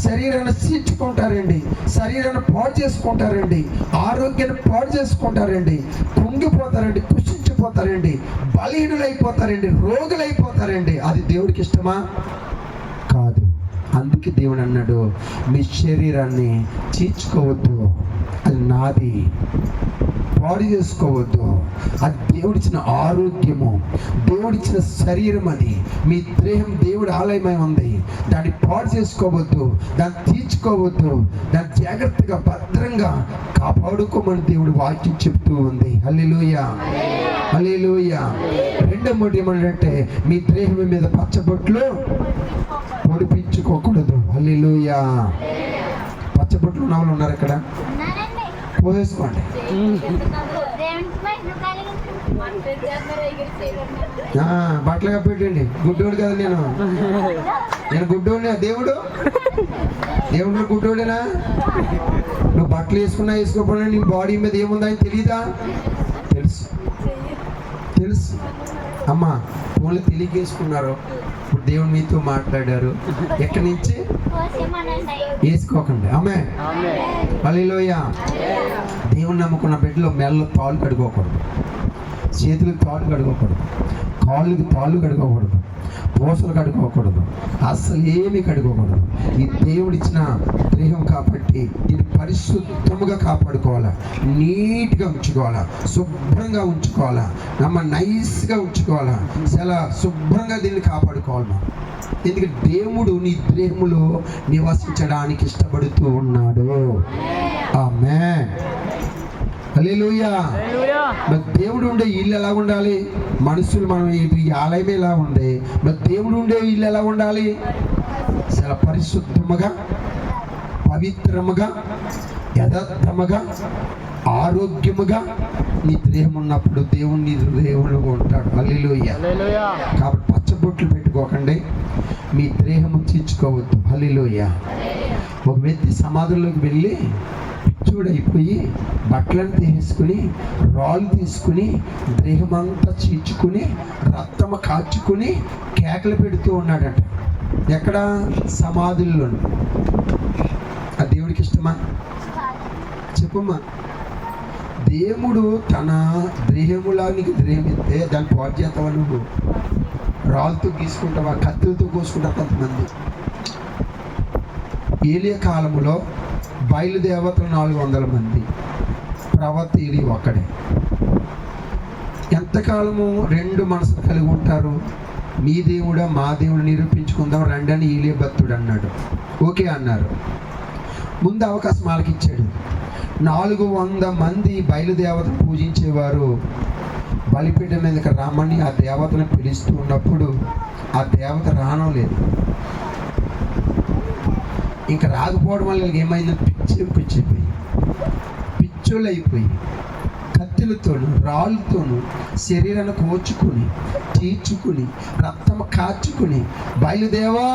శరీరాన్ని చీల్చుకుంటారండి, శరీరాన్ని పాడు చేసుకుంటారండి, ఆరోగ్యాన్ని పాడు చేసుకుంటారండి, కుంగిపోతారండి, కుషించిపోతారండి, బలహీనులైపోతారండి, రోగులైపోతారండి. అది దేవుడికి ఇష్టమా? కాదు. అందుకే దేవుడు అన్నాడు, మీ శరీరాన్ని చీల్చుకోవద్దు, అది నాది, పాడు చేసుకోవద్దు. అది దేవుడిచ్చిన ఆరోగ్యము, దేవుడిచ్చిన శరీరం, అది మీ దేహం దేవుడి ఆలయమై ఉంది, దాన్ని పాడు చేసుకోవద్దు, దాన్ని తీర్చుకోవద్దు, దాన్ని జాగ్రత్తగా భద్రంగా కాపాడుకోమని దేవుడు వాక్యం చెప్తూ ఉంది. హల్లెలూయా. హల్లెలూయా. రెండో మాట ఏమంటే, మీ దేహం మీద పచ్చబొట్లు పొడిపించుకోకూడదు. హల్లెలూయా. పచ్చబొట్లు ఉన్న వాళ్ళు ఉన్నారు ఇక్కడ, పోసేసుకోండి. బట్టలుగా పెట్టండి. గుడ్డోడు కదా నేను గుడ్డోడినా? దేవుడు గుడ్డోడేనా? నువ్వు బట్టలు వేసుకున్నా వేసుకోకపోయినా నీ బాడీ మీద ఏముందా అని తెలీదా? తెలుసు. అమ్మా ఫోన్లో తెలియకేసుకున్నారు, ఇప్పుడు దేవుడు మీతో మాట్లాడారు. ఎక్కడి నుంచి వేసుకోకండి. ఆమేన్. హల్లెలూయా. దేవుని నమ్ముకున్న బిడ్డలో మెల్ల తాళ్ళు కడుకోకూడదు, చేతులకు తాళ్ళు కడుకోకూడదు, కాళ్ళకి తాళ్ళు కడుకోకూడదు, పూసలు కడుకోకూడదు, అస్సలు ఏమీ కడుకోకూడదు. ఈ దేవుడిచ్చిన దేహం కాబట్టి దీన్ని పరిశుద్ధముగా కాపాడుకోవాలా, నీట్గా ఉంచుకోవాలా, శుభ్రంగా ఉంచుకోవాలా, నైస్గా ఉంచుకోవాలా, చాలా శుభ్రంగా దీన్ని కాపాడుకోవాలి. ఎందుకంటే దేవుడు నీ దేహములో నివసించడానికి ఇష్టపడుతూ ఉన్నాడు. ఆమేన్. హల్లెలూయా. మరి దేవుడు ఉండే ఇల్లు ఎలా ఉండాలి? మనుషులు మనం ఈ ఆలయమే ఎలా ఉంది, మరి దేవుడు ఉండే ఇల్లు ఎలా ఉండాలి? చాలా పరిశుద్ధముగా, పవిత్రముగా, యథార్థముగా, ఆరోగ్యముగా నీ దేహం ఉన్నప్పుడు దేవుని దేవుడుగా ఉంటాడు. హల్లెలూయా. కాబట్టి పచ్చబొట్లు పెట్టుకోకండి, మీ దేహము చీల్చుకోవద్దు. హల్లెలూయా. ఒక వ్యక్తి సమాధుల్లోకి వెళ్ళి పిచ్చోడైపోయి బట్టలను తీసుకుని రాళ్ళు తీసుకుని దేహమంతా చీల్చుకుని రక్తము కాచుకుని కేకలు పెడుతూ ఉన్నాడట. ఎక్కడ? సమాధుల్లో. ఆ దేవుడికి ఇష్టమా? చెప్పమ్మా. దేవుడు తన దేహములా నీకు దేహం ఇస్తే దాన్ని పాడు చేస్తావా? నువ్వు రాళ్ళతో గీసుకుంటావా? కత్తులతో కోసుకుంటావు కొంతమంది. ఏలియా కాలములో బయలుదేవతలు 400 మంది, ప్రవర్త ఇది ఒక్కడే. ఎంతకాలము రెండు మనసులు కలిగి ఉంటారు? మీ దేవుడా మా దేవుడు నిరూపించుకుందాం రండి అని ఈలే భక్తుడు అన్నాడు. ఓకే అన్నారు. ముందు అవకాశం వాళ్ళకి ఇచ్చాడు. 400 మంది బయలుదేవత పూజించేవారు బలిపీఠం మీదకి రమ్మని ఆ దేవతను పిలుస్తూ ఉన్నప్పుడు ఆ దేవత రావడం లేదు. ఇంకా రాకపోవడం వల్ల వీళ్ళకి ఏమైందని పిచ్చోళ్ళు అయిపోయి కత్తులతోను రాళ్ళతోనూ శరీరాన్ని కోచుకుని తీర్చుకుని రక్తం కాచుకుని బయలుదేవా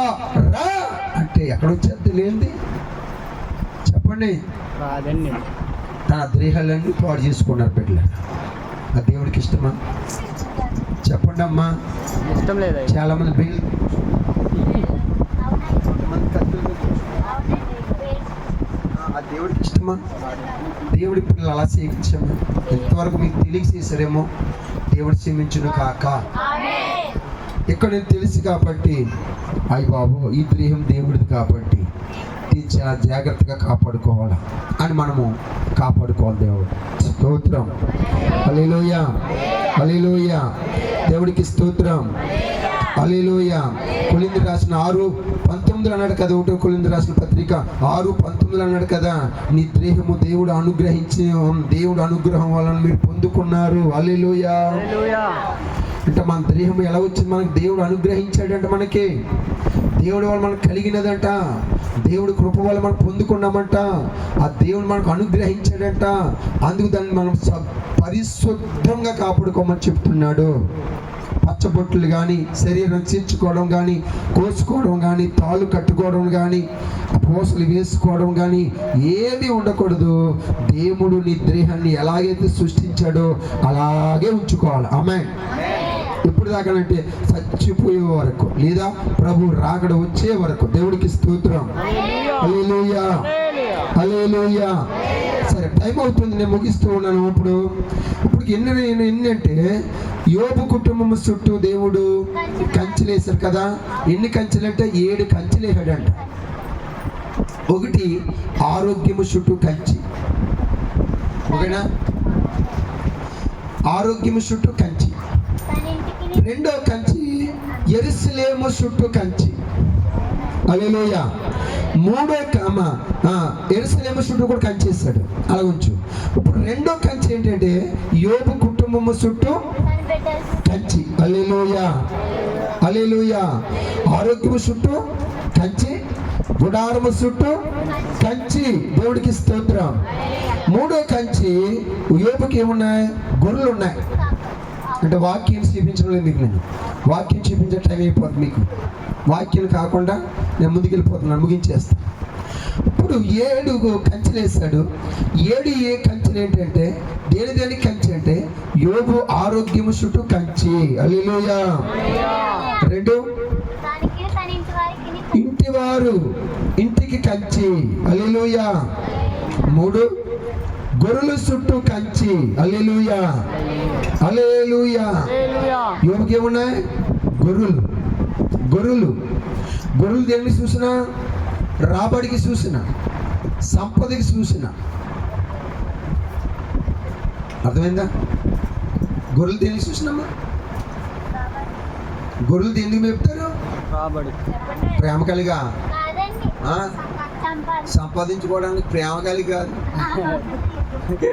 రా అంటే ఎక్కడొచ్చేది లేనిది చెప్పండి. రాదండి. తన దేహాలన్నీ పాడు చేసుకున్నారు బిడ్డలు. ఆ దేవుడికి ఇష్టమా? చెప్పండి అమ్మా. ఇష్టం లేదా? చాలా మంది బిడ్డలు ఆ దేవుడికి ఇష్టమా? దేవుడి పిల్లలు అలా సేవించాము. ఎంతవరకు మీకు తెలియ చేశారేమో దేవుడు క్షమించును కాక. ఇక్కడ నేను తెలుసు కాబట్టి అయ్యి బాబు ఈ దేహం దేవుడిది కాబట్టి దీన్ని చాలా జాగ్రత్తగా కాపాడుకోవాలా అని మనము కాపాడుకోవాలి. దేవుడు స్తోత్రం. హల్లెలూయా హల్లెలూయా. దేవుడికి స్తోత్రం. హల్లెలూయా. కొరింథీ రాసిన 6:19 అన్నాడు కదా. 1 కొరింథీ రాసిన పత్రిక 6:19 అన్నాడు కదా. నీ దేహము దేవుడు అనుగ్రహం వలన మీరు పొందుకున్నారు. హల్లెలూయా. అంటే మన దేహం ఎలా వచ్చింది? మనకి దేవుడు అనుగ్రహించాడంట. మనకి దేవుడి వల్ల మనకు కలిగినదంట. దేవుడి కృప వల్ల మనం పొందుకున్నామంట. ఆ దేవుడు మనకు అనుగ్రహించాడంట. అందుకు దాన్ని మనం పరిశుద్ధంగా కాపాడుకోమని చెప్తున్నాడు. పచ్చబొట్లు కానీ, శరీరం చీల్చుకోవడం కానీ, కోసుకోవడం కానీ, తాళ్ళు కట్టుకోవడం కానీ, పూసలు వేసుకోవడం కానీ ఏమీ ఉండకూడదు. దేవుడు నీ దేహాన్ని ఎలాగైతే సృష్టించాడో అలాగే ఉంచుకోవాలి. ఆమేన్. ఎప్పుడు దాకానంటే చచ్చిపోయే వరకు లేదా ప్రభు రాకడ వచ్చే వరకు. దేవుడికి స్తోత్రం. హల్లెలూయా హల్లెలూయా. సరే, టైం అవుతుంది, నేను ముగిస్తూ ఉన్నాను. ఇప్పుడు ఎన్ని అంటే యోబు కుటుంబం చుట్టూ దేవుడు కంచెలేశారు కదా. ఎన్ని కంచెలు అంటే 7 కంచెలు వేసాడంట. ఒకటి ఆరోగ్యము చుట్టూ కంచి, ఓకేనా? ఆరోగ్యము చుట్టూ కంచి. రెండో కంచి యెరూషలేము చుట్టూ కంచి. హల్లెలూయా. మూడో యెరూషలేము చుట్టూ కూడా కంచేస్తాడు. అలా ఉంచు. ఇప్పుడు రెండో కంచి ఏంటంటే యోబు కుటుంబము చుట్టూ కంచి. హల్లెలూయా హల్లెలూయా. ఆరోగ్యము చుట్టూ కంచి, గుడారము చుట్టూ కంచి. దేవుడికి స్తోత్రం. మూడో కంచి యోబుకి ఏమున్నాయి? గొర్రెలు ఉన్నాయి. అంటే వాక్యం చూపించడం లేదు మీకు. నేను వాక్యం చూపించే టైం అయిపోతుంది మీకు. వాక్యం కాకుండా నేను ముందుకెళ్ళిపోతున్నాను, ముగించేస్తాను. ఇప్పుడు 7 కంచెలు వేస్తాడు. 7 కంచెలు ఏంటంటే దేని కంచి అంటే యోబు ఆరోగ్యము చుట్టూ కంచి. హల్లెలూయా. 2 ఇంటివారు ఇంటికి కంచి. హల్లెలూయా. 3 గొర్రెల చుట్టూ కంచి. హల్లెలూయా హల్లెలూయా. యోబుకి ఏమున్నాయి? గొర్రెలు దేనికి చూసినా, రాబడికి చూసినా, సంపదకి చూసినా. అర్థమైందా? గొర్రెలు దేనికి చూసినమ్మా? గొర్రెలు దేనికి మేపుతారు? ప్రేమ కలిగా, సంపాదించుకోవడానికి ప్రేమ కలిగి కాదు.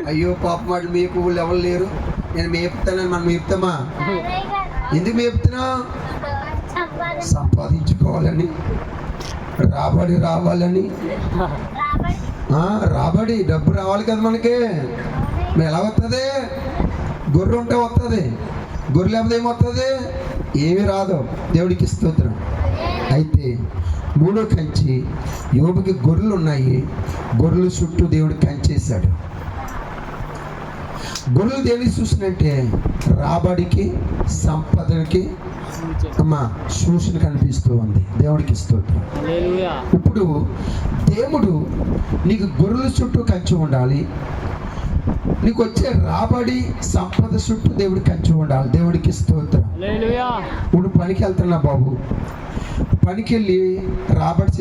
అయ్యో పాప మాట మేపు వాళ్ళు ఎవరు లేరు, నేను మేపుతానని మనం మేపుతామా? ఎందుకు మేపుతున్నా? సంపాదించుకోవాలని, రాబడి రావాలని. రాబడి డబ్బు రావాలి కదా మనకి. ఎలా వస్తుంది? గొర్రె ఉంటే వస్తుంది, గొర్రె లేకపోతే ఏమొస్తుంది? ఏమీ రాదు. దేవుడికి స్తోత్రం. అయితే మూడో కంచి యోబుకి గొర్రెలు ఉన్నాయి. గొర్రెల చుట్టూ దేవుడు కంచేశాడు. గొర్రెలు దేనికి చూసినంటే రాబడికి, సంపదకి సూచన కనిపిస్తూ ఉంది. దేవుడికి స్తోత్రం. ఇప్పుడు దేవుడు నీకు గొర్రెల చుట్టూ కంచి ఉండాలి. నీకు వచ్చే రాబడి, సంపద చుట్టూ దేవుడి కంచి ఉండాలి. దేవుడికి స్తోత్రం. ఇప్పుడు పనికి వెళ్తున్నా బాబు, పనికి వెళ్ళి రాబడి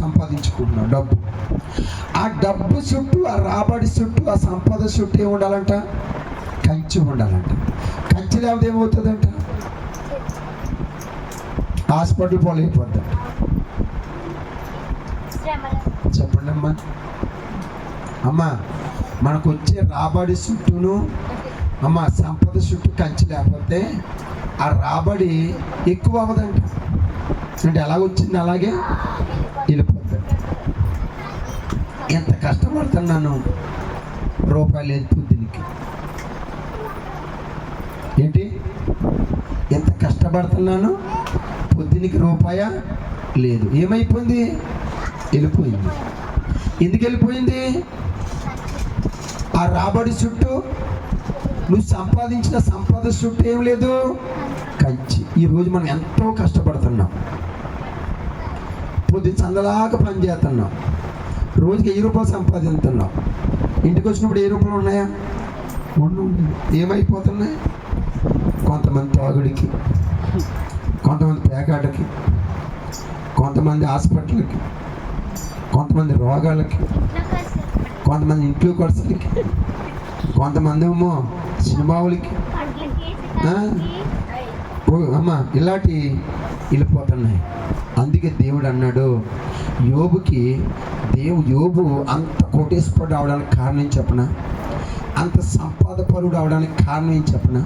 సంపాదించుకుంటున్నావు డబ్బు. ఆ డబ్బు చుట్టూ, ఆ రాబడి చుట్టూ, ఆ సంపద చుట్టూ ఏమి ఉండాలంట? కంచి ఉండాలంట. కంచి లేకపోతే ఏమవుతుందంట? హాస్పిటల్ పోలేకపోద్దంట. చెప్పండి అమ్మా. అమ్మా, మనకు వచ్చే రాబడి చుట్టూను అమ్మ సంపద చుట్టూ కంచి లేకపోతే ఆ రాబడి ఎక్కువ అవ్వదంట. అంటే ఎలా వచ్చింది అలాగే వెళ్ళిపోతుంది. ఎంత కష్టపడుతున్నాను, రూపాయలు లేదు పొద్దునికి. ఏంటి, ఎంత కష్టపడుతున్నాను, పొద్దునికి రూపాయ లేదు. ఏమైపోయింది? వెళ్ళిపోయింది. ఎందుకు వెళ్ళిపోయింది? ఆ రాబడి చుట్టూ, నువ్వు సంపాదించిన సంపద చుట్టూ ఏం లేదు? కంచి. ఈరోజు మనం ఎంతో కష్టపడుతున్నాం, పొద్దు చందలాగా పని చేస్తున్నాం, రోజుకి 1000 రూపాయలు సంపాదిస్తున్నాం. ఇంటికి వచ్చినప్పుడు 1000 రూపాయలు ఉన్నాయా? ఏమైపోతున్నాయి? కొంతమంది తాగుడికి, కొంతమంది పేకాటకి, కొంతమంది హాస్పిటల్కి, కొంతమంది రోగాలకి, కొంతమంది ఇంట్లో ఖర్చులకి, కొంతమంది ఏమో సినిమాలకి అమ్మ ఇలాంటి వెళ్ళిపోతున్నాయి. అందుకే దేవుడు అన్నాడు యోబుకి, యోబు అంత కోటేశ్వరుడు అవడానికి కారణం చెప్పనా? అంత సంపాదపరుడు అవడానికి కారణం ఏం చెప్పనా?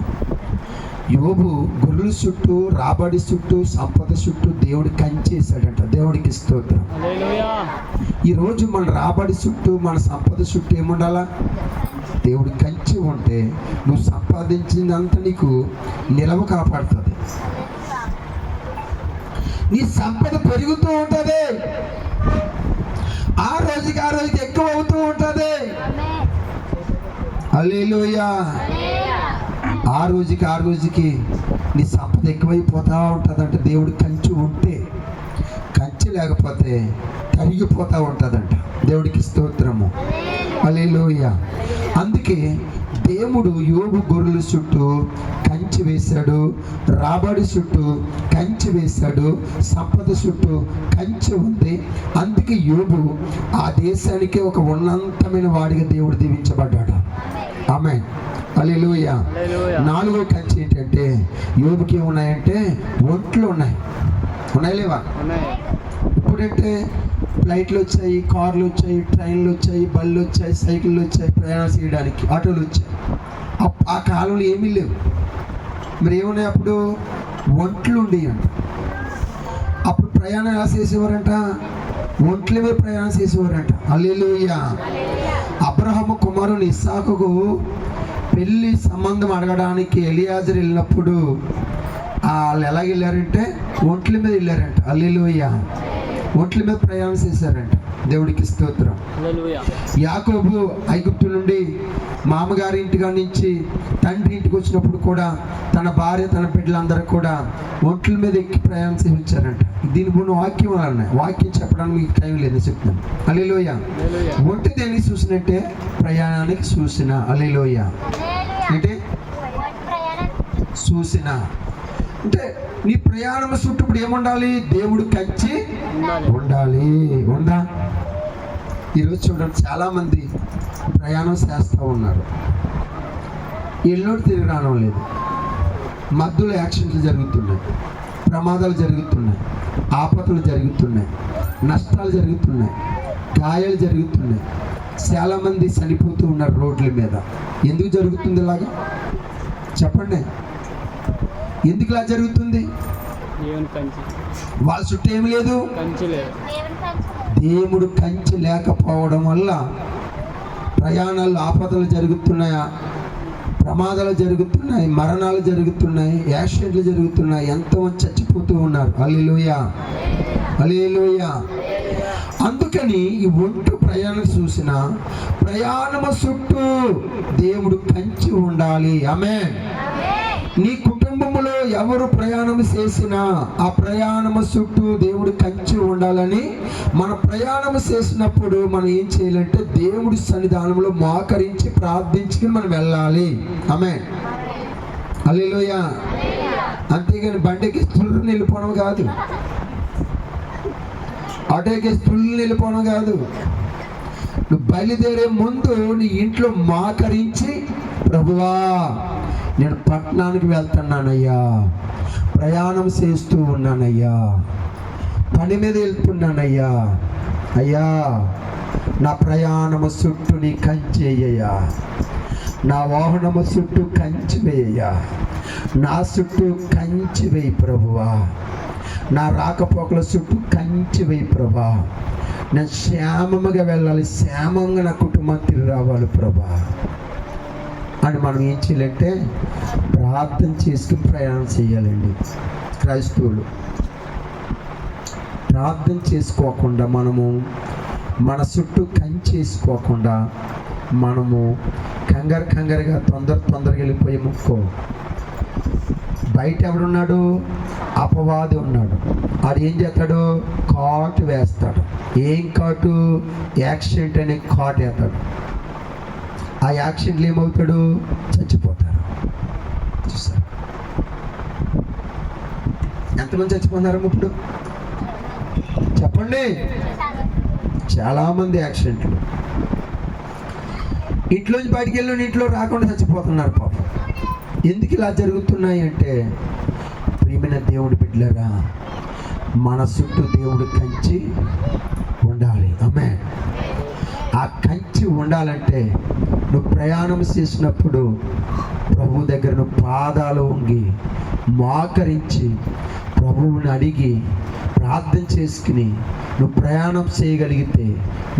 యోబు గొర్రెల చుట్టూ, రాబడి చుట్టూ, సంపద చుట్టూ దేవుడు కంచేశాడంట. దేవుడికి స్తోత్రం. ఈరోజు మన రాబడి చుట్టూ, మన సంపద చుట్టూ ఏముండాలా? దేవుడి కంచి ఉంటే నువ్వు సంపాదించిందంత నీకు నిలవ కాపాడుతుంది. నీ సంపద పెరుగుతూ ఉంటుంది, ఆ రోజుకి ఎక్కువ అవుతూ ఉంటుంది. హల్లెలూయా. ఆ రోజుకి నీ సంపద ఎక్కువైపోతూ ఉంటుందంట. దేవుడి కంచి ఉంటే. కంచి లేకపోతే కరిగిపోతూ ఉంటుందంట. దేవుడికి స్తోత్రము. హల్లెలూయా. అందుకే దేవుడు యోబు గొర్రెల చుట్టూ కంచి వేశాడు, రాబడి చుట్టూ కంచి వేశాడు, సంపద చుట్టూ కంచి ఉంది. అందుకే యోబు ఆ దేశానికి ఒక ఉన్నతమైన వాడిగా దేవుడు దీవించబడ్డాడు. ఆమేన్. హల్లెలూయా. 4వ కంచి ఏంటంటే యోబుకి ఏమున్నాయంటే ఒంట్లు ఉన్నాయి. లేవా? ఇప్పుడంటే ఫ్లైట్లు వచ్చాయి, కార్లు వచ్చాయి, ట్రైన్లు వచ్చాయి, బళ్ళు వచ్చాయి, సైకిళ్ళు వచ్చాయి, ప్రయాణం చేయడానికి ఆటోలు వచ్చాయి. ఆ కాలంలో ఏమీ లేవు. మరి ఏమున్నాయి? అప్పుడు ఒంట్లు ఉండేయంట. అప్పుడు ప్రయాణం ఎలా చేసేవారంట? ఒంట్ల మీద ప్రయాణం చేసేవారంట. హల్లెలూయా. అబ్రహాము కుమారుని ఇస్సాకుకు పెళ్లి సంబంధం అడగడానికి ఎలియాజరు వెళ్ళినప్పుడు వాళ్ళు ఎలాగ వెళ్ళారంటే ఒంట్ల మీద వెళ్ళారంట. హల్లెలూయా. ఒంట్ల మీద ప్రయాణం చేశారంట. దేవుడికి స్తోత్రం. యాకోబు ఐగుప్తు నుండి మామగారి ఇంటిగా నుంచి తండ్రి ఇంటికి వచ్చినప్పుడు కూడా తన భార్య, తన బిడ్డలందరూ కూడా ఒంట్ల మీద ఎక్కి ప్రయాణం చేయించారంట. దీని గురించి వాక్యం అన్నాయి. వాక్యం చెప్పడానికి మీకు టైం లేదు, చెప్తాను. హల్లెలూయా. ఒంటి దేనికి చూసినట్టే ప్రయాణానికి చూసిన. హల్లెలూయా. అంటే చూసిన అంటే నీ ప్రయాణం చుట్టూ ఇప్పుడు ఏముండాలి? దేవుడు కంచి ఉండాలి. ఉందా? ఈరోజు చూడండి, చాలామంది ప్రయాణం చేస్తూ ఉన్నారు, ఎన్నోటి తిరిగి రావడం లేదు. మధ్యలో యాక్సిడెంట్లు జరుగుతున్నాయి, ప్రమాదాలు జరుగుతున్నాయి, ఆపదలు జరుగుతున్నాయి, నష్టాలు జరుగుతున్నాయి, గాయాలు జరుగుతున్నాయి. చాలామంది చనిపోతూ ఉన్నారు రోడ్ల మీద. ఎందుకు జరుగుతుంది ఇలాగా? చెప్పండి, ఎందుకు ఇలా జరుగుతుంది? వాళ్ళ చుట్టూ ఏమి లేదు, దేవుడు కంచి లేకపోవడం వల్ల ప్రయాణాలు, ఆపదలు జరుగుతున్నాయా, ప్రమాదాలు జరుగుతున్నాయి, మరణాలు జరుగుతున్నాయి, యాక్సిడెంట్లు జరుగుతున్నాయి, ఎంతోమంది చచ్చిపోతూ ఉన్నారు. హల్లెలూయా. హల్లెలూయా. అందుకని ఈ ఒంటు ప్రయాణం చూసిన ప్రయాణము చుట్టూ దేవుడు కంచి ఉండాలి. ఆమేన్. నీ కుటుంబంలో ఎవరు ప్రయాణం చేసినా ఆ ప్రయాణము చుట్టూ దేవుడు కంచి ఉండాలని మన ప్రయాణం చేసినప్పుడు మనం ఏం చేయాలంటే దేవుడి సన్నిధానంలో మోకరించి ప్రార్థించుకుని మనం వెళ్ళాలి. ఆమేన్. హల్లెలూయా. అంతేగాని బండికి తుళ్ళు వెళ్ళిపోవడం కాదు, ఆటోకి తుళ్ళు వెళ్ళిపోవడం కాదు. నువ్వు బయలుదేరే ముందు నీ ఇంట్లో మాకరించి, ప్రభువా నేను పట్టణానికి వెళ్తున్నానయ్యా, ప్రయాణం చేస్తూ ఉన్నానయ్యా, పని మీద వెళ్తున్నానయ్యా, అయ్యా నా ప్రయాణము చుట్టూ నీ కంచేయ్యా, నా వాహనము చుట్టూ కంచి వేయ్యా, నా చుట్టూ కంచి వేయి ప్రభువా, నా రాకపోకల చుట్టూ కంచి వేయి ప్రభా, నేను క్షేమముగా వెళ్ళాలి, క్షేమంగా నా కుటుంబం తిరిగి రావాలి ప్రభా అని మనం ఏం చేయాలంటే ప్రార్థన చేసుకుని ప్రయాణం చేయాలండి. క్రైస్తవులు ప్రార్థన చేసుకోకుండా, మనము మన చుట్టూ కంచేసుకోకుండా, మనము కంగారుగా తొందరగా వెళ్ళిపోయి ముక్కో. బయట ఎవడున్నాడు? అపవాది ఉన్నాడు. అది ఏం చేస్తాడు? కాటు వేస్తాడు. ఏం కాటు? యాక్సిడెంట్ అనే కాటు వేస్తాడు. ఆ యాక్సిడెంట్లు ఏమవుతాడు? చచ్చిపోతారు. చూసారు ఎంతమంది చచ్చిపోతున్నారు ఇప్పుడు చెప్పండి? చాలామంది యాక్సిడెంట్లు. ఇంట్లోంచి బయటికి వెళ్ళిన ఇంట్లో రాకుండా చచ్చిపోతున్నారు పాపం. ఎందుకు ఇలా జరుగుతున్నాయి అంటే, ప్రియమైన దేవుడి బిడ్డలారా, మన చుట్టూ దేవుడు కంచి ఉండాలి. ఆమేన్. ఆ కంచి ఉండాలంటే నువ్వు ప్రయాణం చేసినప్పుడు ప్రభు దగ్గర నువ్వు పాదాలు వంగి మోకరించి ప్రభువుని అడిగి ప్రార్థన చేసుకుని నువ్వు ప్రయాణం చేయగలిగితే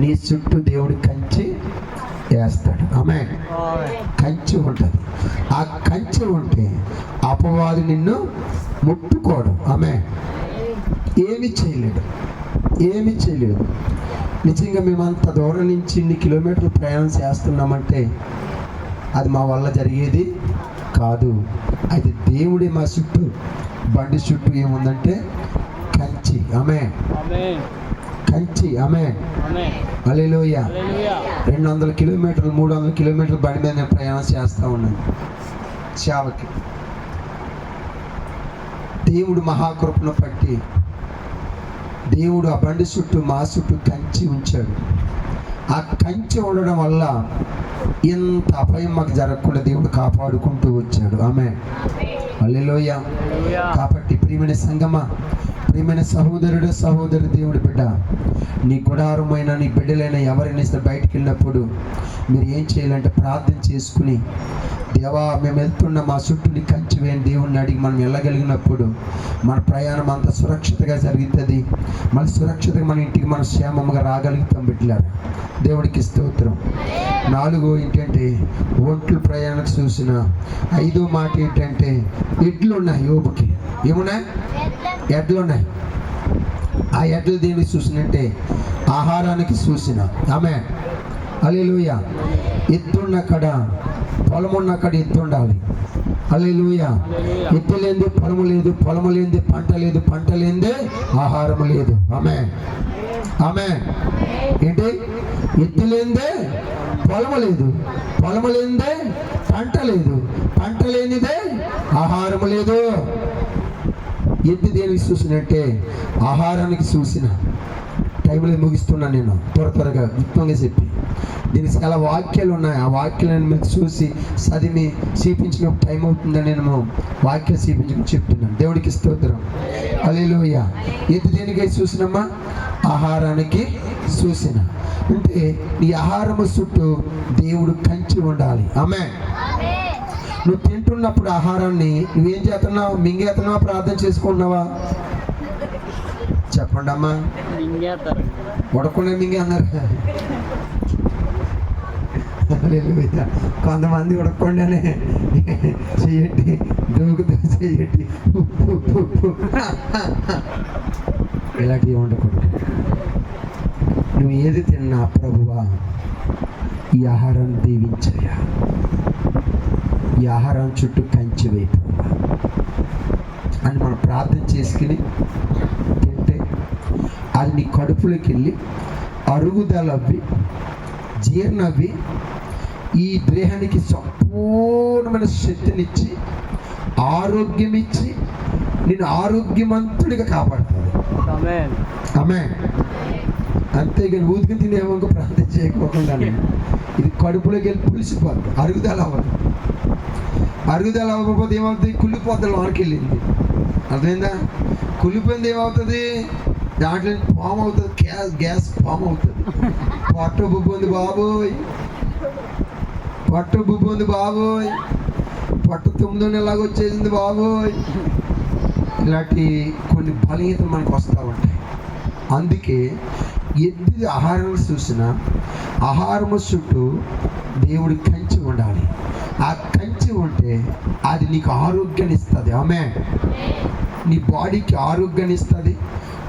నీ చుట్టూ దేవుడు కంచి వేస్తాడు. ఆమేన్. కంచి ఉంటుంది. ఆ కంచి ఉంటే అపవాది నిన్ను ముట్టుకోడు. ఆమేన్. ఏమి చేయలేడు. నిజంగా మేము అంత దూరం నుంచి ఇన్ని కిలోమీటర్లు ప్రయాణం చేస్తున్నామంటే అది మా వల్ల జరిగేది కాదు. అయితే దేవుడే మా చుట్టూ, బండి చుట్టూ ఏముందంటే కంచి. ఆమేన్. కంచి. ఆమేన్. హల్లెలూయా. 200 కిలోమీటర్లు 300 కిలోమీటర్లు బండి మీద నేను ప్రయాణం చేస్తూ ఉన్నాను సేవకి. దేవుడు మహాకృపను పట్టి దేవుడు ఆ బండి చుట్టూ మా చుట్టూ కంచి ఉంచాడు. ఆ కంచి ఉండడం వల్ల ఇంత అపాయం మాకు జరగకుండా దేవుడు కాపాడుకుంటూ వచ్చాడు. ఆమేన్. హల్లెలూయా. కాబట్టి ప్రియమైన సంగమా, ప్రియమైన సహోదరుడు సహోదరి, దేవుడి బిడ్డ, నీ గుడారమైన నీ బిడ్డలైన ఎవరైనా సరే బయటికి వెళ్ళినప్పుడు మీరు ఏం చేయాలంటే ప్రార్థన చేసుకుని, దేవా మేము వెళ్తున్న మా చుట్టూ నీ కంచి వేయని దేవుణ్ణి అడిగి మనం వెళ్ళగలిగినప్పుడు మన ప్రయాణం అంత సురక్షితంగా జరుగుతుంది. మన సురక్షితంగా మన ఇంటికి మనం క్షేమంగా రాగలుగుతాం. బిడ్డలారా, దేవుడికి స్తోత్రం. 4 ఏంటంటే ఒంట్లు ప్రయాణం చూసిన. 5వ మాట ఏంటంటే ఎడ్లు ఉన్నాయి. యోబుకి ఏమున్నాయి? ఎడ్లు ఉన్నాయి. ఆ ఎడ్లు దేనికి చూసినంటే ఆహారానికి చూసిన. ఆమేన్. హల్లెలూయా. ఎత్తున్న కడ పొలమున్న అక్కడ ఎత్తు ఉండాలి. హల్లెలూయా. ఎత్తు లేనిదే పొలము లేదు, పొలము లేనిదే పంట లేదు, పంట లేనిదే ఆహారం లేదు. ఆమేన్. ఆమేన్. ఏంటి? ఎత్తు లేనిదే పొలము లేదు, పొలము లేనిదే పంట లేదు, పంట లేనిదే ఆహారం లేదు. ఎద్దు దేనికి చూసినట్టే ఆహారానికి చూసిన. టైంలో ముగిస్తున్నాను నేను త్వరగా గుప్తంగా చెప్పి. దీనికి చాలా వాక్యాలు ఉన్నాయి. ఆ వాక్యాలను మీరు చూసి చదివి చూపించిన టైం అవుతుందని నేను వాక్యాలు చూపించుకుని చెప్తున్నాను. దేవుడికి స్తోత్రం. హల్లెలూయా. ఎద్దు దేనికై చూసినమ్మా? ఆహారానికి చూసిన. అంటే ఈ ఆహారము చుట్టూ దేవుడు కంచి ఉండాలి. ఆమేన్. నువ్వు తింటున్నప్పుడు ఆహారాన్ని నువ్వేం చేస్తున్నావు? మింగేస్తున్నావా? ప్రార్థన చేసుకుంటున్నావా? చెప్పండి అమ్మా. ఉడకుండా మింగే అన్నారు. కొంతమంది ఉడకుండానే చెయ్యండి, దూకుతూ చెయ్యండి, ఇలాంటివి ఉండకూడదు. నువ్వు ఏది తిన్నా ప్రభువా ఈ ఆహారాన్ని దీవించయ్యా, ఈ ఆహారం చుట్టూ కంచి వైపు అని మనం ప్రార్థన చేసుకుని తింటే అది నీ కడుపులోకి వెళ్ళి అరుగుదల అవ్వి, జీర్ణ అవ్వి, ఈ దేహానికి సంపూర్ణమైన శక్తినిచ్చి ఆరోగ్యం ఇచ్చి నిన్ను ఆరోగ్యవంతుడిగా కాపాడుతుంది. ఆమేన్. ఆమేన్. అంతేగాని ఊదుకుని తినేమో ప్రార్థన చేయకపోకుండా ఇది కడుపులోకి వెళ్ళి పులిసిపోద్ది, అరుగుదల అవ్వదు. అరుగుదల అవ్వకపోతే ఏమవుతుంది? కుళ్ళిపోద్ది, లోనికి వెళ్ళింది. అర్థమైందా? కుళ్ళిపోయింది ఏమవుతుంది? దాంట్లో పాము అవుతుంది, గ్యాస్ పాము అవుతుంది. పొట్ట బుబ్బు ఉంది బాబోయ్, పొట్ట బుబ్బు ఉంది బాబోయ్, పొట్ట 9 నెలలాగా వచ్చేసింది బాబోయ్. ఇలాంటి కొన్ని బలహీనతలు మనకు వస్తూ ఉంటాయి. అందుకే ఎద్దు ఆహారం చూసిన ఆహారము చుట్టూ దేవుడి కంచి ఉండాలి. ఆ కంచి ఉంటే అది నీకు ఆరోగ్యాన్ని ఇస్తుంది. ఆమేన్. నీ బాడీకి ఆరోగ్యాన్ని ఇస్తుంది,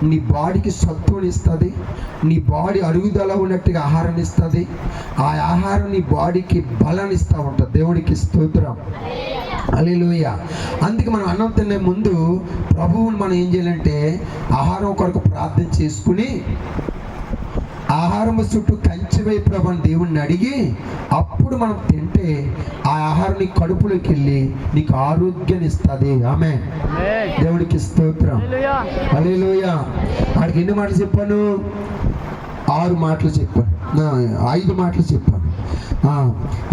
నీ బాడీకి సత్తుని ఇస్తుంది, నీ బాడీ అరుగుదల ఉన్నట్టుగా ఆహారాన్ని ఇస్తుంది. ఆ ఆహారం నీ బాడీకి బలాన్ని ఇస్తూ ఉంటుంది. దేవుడికి స్తోత్రం. హల్లెలూయా. అందుకే మనం అన్నం తినే ముందు ప్రభువుని మనం ఏం చేయాలంటే ఆహారం కొరకు ప్రార్థన చేసుకుని ఆహారము చుట్టూ కంచి వైపు ప్రభుని దేవుణ్ణి అడిగి అప్పుడు మనం తింటే ఆ ఆహారం నీ కడుపులోకి వెళ్ళి నీకు ఆరోగ్యాన్ని ఇస్తుంది. ఆమేన్. దేవుడికి స్తోత్రం. హల్లెలూయా. ఆడికి ఎన్ని మాటలు చెప్పాను? 6 మాటలు చెప్పాను, 5 మాటలు చెప్పాను.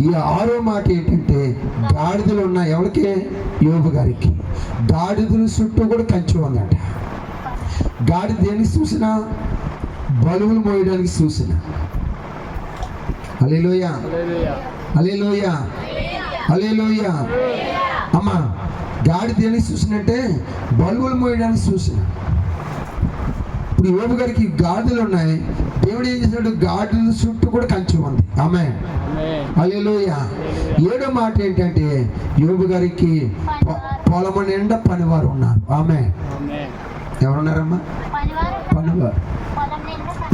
ఈ 6వ మాట ఏంటంటే గాడిదలు ఉన్నాయి. ఎవరికి? యోబు గారికి. గాడిదల చుట్టూ కూడా కంచి ఉందంట. గాడిద దేనికి చూసినా? బలువులు మోయడానికి చూసిన. హల్లెలూయా. హల్లెలూయా. హల్లెలూయా. అమ్మా, గాడిద దేనికి చూసినంటే బలువులు మోయడానికి చూసిన. ఇప్పుడు యోబు గారికి గాడిదలు ఉన్నాయి. దేవుడు ఏం చేశాడు? గాడిదల చుట్టూ కూడా కంచి ఉంది. ఆమేన్. హల్లెలూయా. 7వ మాట ఏంటంటే యోబు గారికి పొలము నిండా పనివారు ఉన్నారు. ఆమేన్. ఎవరున్నారమ్మా? పనివారు.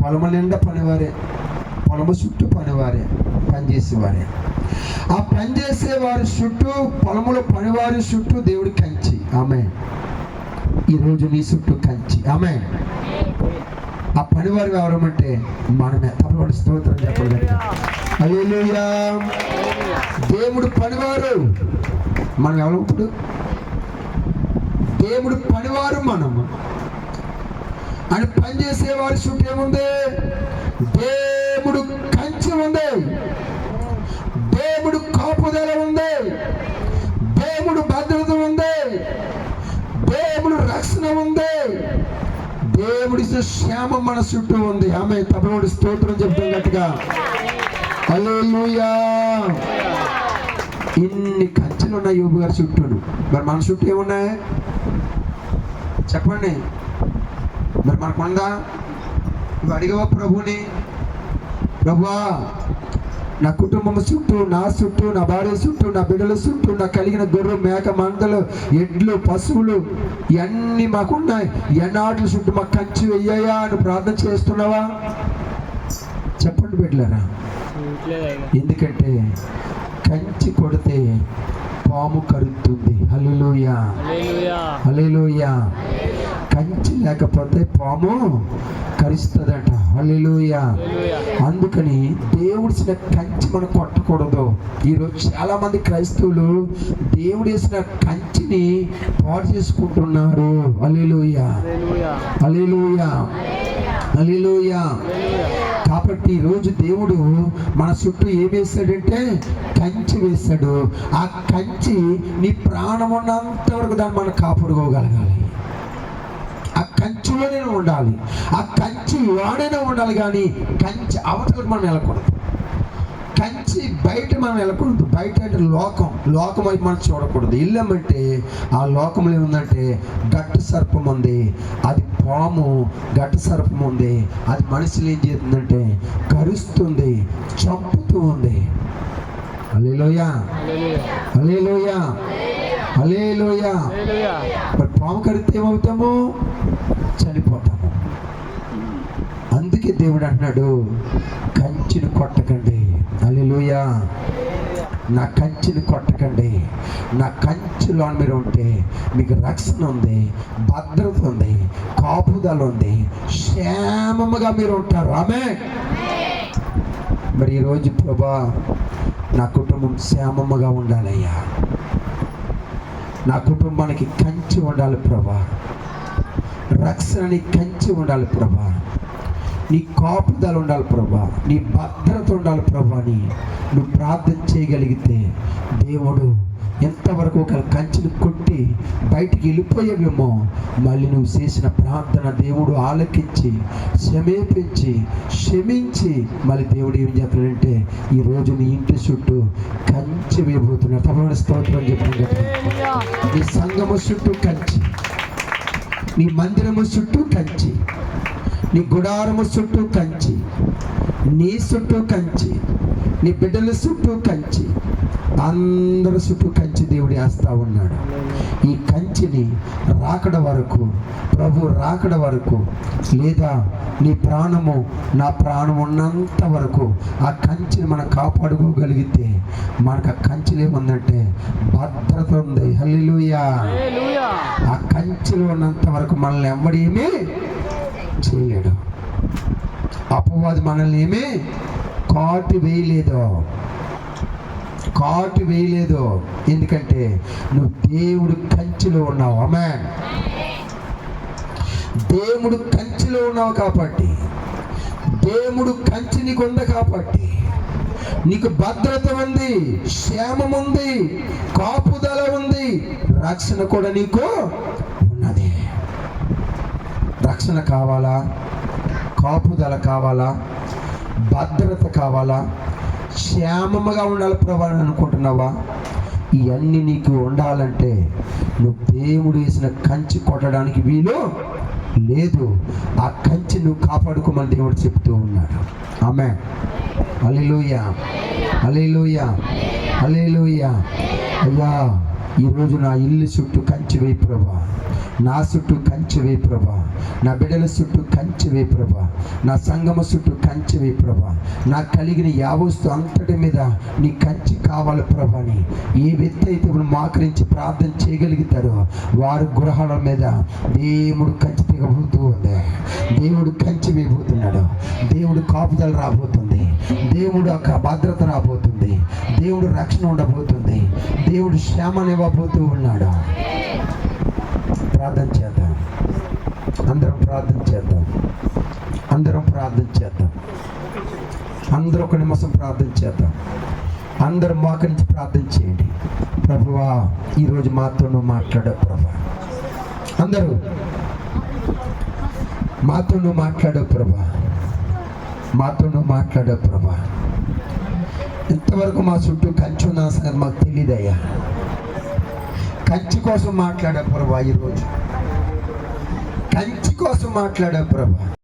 పొలము నిండా పనివారే, పొలము చుట్టూ పనివారే, పనిచేసేవారే. ఆ పనిచేసే వారి చుట్టూ, పొలములో పనివారి చుట్టూ దేవుడి కంచి. ఆమేన్. ఈరోజు నీ చుట్టూ కంచి. ఆమేన్. ఆ పనివారు ఎవరమంటే మనమే. తప్పకుండా స్తోత్రం చెప్పండి. హల్లెలూయా. దేవుడు పనివారు, మనం ఎవరు? ఇప్పుడు దేవుడు పనివారు మనము. అని పనిచేసే వారి చుట్టూ ఏముంది? దేవుడు కంచి ఉంది, దేవుడు కాపుదల ఉంది, దేవుడు భద్రత ఉంది, దేవుడు రక్షణ ఉంది, దేవుడి క్షేమం మన చుట్టూ ఉంది. ఆమె తప్పకుండా స్తోత్రం చెప్తాం గట్టిగా. హల్లెలూయా. ఇన్ని కంచెలు ఉన్నాయి యోబు గారి చుట్టూను. మరి మన చుట్టూ ఏమున్నాయి చెప్పండి? మరి మనకుందా? నువ్వు అడిగవా ప్రభుని? ప్రభువా, నా కుటుంబం చుట్టూ, నా చుట్టూ, నా భార్య చుట్టూ, నా బిడ్డల చుట్టూ, నా కలిగిన గొర్రెలు, మేక, మందలు, ఎడ్లు, పశువులు ఇవన్నీ మాకున్నాయి. ఎన్నాటి చుట్టూ మాకు కంచి వెయ్యా అని ప్రార్థన చేస్తున్నావా? చెప్పండి బిడ్డలారా. ఎందుకంటే కంచి కొడితే పాము కరుతుంది. హల్లెలూయా. హల్లెలూయా. కంచి లేకపోతే పాము కరుస్తుందట. హల్లెలూయా. అందుకని దేవుడిసిన కంచి మనం కొట్టకూడదు. ఈరోజు చాలా మంది క్రైస్తవులు దేవుడు వేసిన కంచిని పాడు చేసుకుంటున్నారు. హల్లెలూయా. హల్లెలూయా. హల్లెలూయా. కాబట్టి ఈరోజు దేవుడు మన చుట్టూ ఏం వేస్తాడంటే కంచి వేస్తాడు. ఆ కంచి నీ ప్రాణం ఉన్నంత వరకు దాన్ని మనం కాపాడుకోగలగాలి. ఆ కంచిలోనే ఉండాలి, ఆ కంచి వాడైనా ఉండాలి. కానీ కంచి అవతలకు మనం వెళ్ళకూడదు. కంచి బయట మనం వెళ్ళకూడదు. బయట అంటే లోకం వైపు మనం చూడకూడదు. వెళ్ళామంటే ఆ లోకంలో ఏముందంటే గట్టు సర్పం ఉంది, అది పాము. గట్టు సర్పం ఉంది, అది మనుషులు ఏం చేస్తుందంటే కరుస్తుంది, చంపుతూ ఉంది. హల్లెలూయా. హల్లెలూయా. హల్లెలూయా. మరి పాము కడితే ఏమవుతాము? చనిపోతాము. అందుకే దేవుడు అంటున్నాడు కంచిని కొట్టకండి. హల్లెలూయా. నా కంచిని కొట్టకండి. నా కంచిలో మీరు ఉంటే మీకు రక్షణ ఉంది, భద్రత ఉంది, కాపుదల ఉంది, క్షేమముగా మీరు ఉంటారు. ఆమేన్. మరి ఈరోజు ప్రభా నా కుటుంబం క్షేమముగా ఉండాలయ్యా, నా కుటుంబానికి కంచి ఉండాలి ప్రభా, రక్షణని కంచి ఉండాలి ప్రభా, నీ కాపుదల ఉండాలి ప్రభా, నీ భద్రత ఉండాలి ప్రభా అని నువ్వు ప్రార్థన చేయగలిగితే దేవుడు ఎంతవరకు ఒక కంచెను కొట్టి బయటికి వెళ్ళిపోయావేమో మళ్ళీ నువ్వు చేసిన ప్రార్థన దేవుడు ఆలకించి క్షమించి మళ్ళీ దేవుడు ఏం చేస్తున్నాడంటే ఈరోజు నీ ఇంటి చుట్టూ కంచె వేయబోతున్నాడు. తప్పకుండా స్తోత్రం అని చెప్పండి. నీ సంఘము చుట్టూ కంచి, నీ మందిరము చుట్టూ కంచి, నీ గుడారము చుట్టూ కంచి, నీ చుట్టూ కంచి, నీ బిడ్డల చుట్టూ కంచి, అందరి చుట్టూ కంచి దేవుడు వేస్తా ఉన్నాడు. ఈ కంచిని రాకడ వరకు, ప్రభు రాకడ వరకు, లేదా నీ ప్రాణము నా ప్రాణం ఉన్నంత వరకు ఆ కంచిని మనం కాపాడుకోగలిగితే మనకు ఆ కంచిలో ఏముందంటే భద్రత ఉంది. హల్లెలూయా. ఆ కంచిలో ఉన్నంత వరకు మనల్ని ఎవ్వడు ఏమీ చేయలేడు. అపవాది మనల్ని ఏమీ కాటు వేయలేదు. ఎందుకంటే నువ్వు దేవుడు కంచిలో ఉన్నావు. ఆమేన్. దేవుడు కంచిలో ఉన్నావు కాబట్టి, దేవుడు కంచి నీకు ఉంది కాబట్టి నీకు భద్రత ఉంది, క్షేమం ఉంది, కాపుదల ఉంది, రక్షణ కూడా నీకు ఉన్నది. రక్షణ కావాలా, కాపుదల కావాలా, భద్రత కావాలా, క్షేమముగా ఉండాలి ప్రభా అని అనుకుంటున్నావా? ఇవన్నీ నీకు ఉండాలంటే నువ్వు దేవుడు వేసిన కంచి కొట్టడానికి వీలు లేదు. ఆ కంచి నువ్వు కాపాడుకోమని దేవుడు చెప్తూ ఉన్నాడు. ఆమేన్. హల్లెలూయా, హల్లెలూయా, హల్లెలూయా. అయ్యా, ఈరోజు నా ఇల్లు చుట్టూ కంచి వేయి ప్రభా, నా చుట్టూ కంచి వేయి ప్రభా, నా బిడ్డల చుట్టూ కంచి వేయి ప్రభా, నా సంఘము చుట్టూ కంచి వేయి ప్రభా, నాకు కలిగిన యావస్తు అంతటి మీద నీ కంచి కావాలి ప్రభాని ఏ వ్యక్తి అయితే ఇప్పుడు మోకరించి ప్రార్థన చేయగలుగుతారో వారి గృహాల మీద దేవుడు కంచి దిగబోతూ ఉంది. దేవుడు కంచి వేయబోతున్నాడు. దేవుడు కాపుదల రాబోతుంది. దేవుడు ఒక భద్రత రాబోతుంది. దేవుడు రక్షణ ఉండబోతుంది. దేవుడు క్షేమాన్ని ఇవ్వబోతూ ఉన్నాడు. ప్రార్థన చేద్దాం, అందరం ప్రార్థన చేద్దాం, అందరం ప్రార్థన చేద్దాం, అందరూ ఒక నిమిషం ప్రార్థన చేద్దాం. అందరం మోకరించి ప్రార్థన చేయండి. ప్రభువా, ఈరోజు మాతో నువ్వు మాట్లాడావు ప్రభా, అందరూ మాతో నువ్వు మాట్లాడావు ప్రభా, మాతో నువ్వు మాట్లాడావు ప్రభా. ఇంతవరకు మా చుట్టూ కంచి ఉన్న సంగతి మాకు తెలియదయ్యా. కంచి కోసం మాట్లాడా ప్రభా, ఈరోజు కంచి కోసం మాట్లాడా ప్రభా.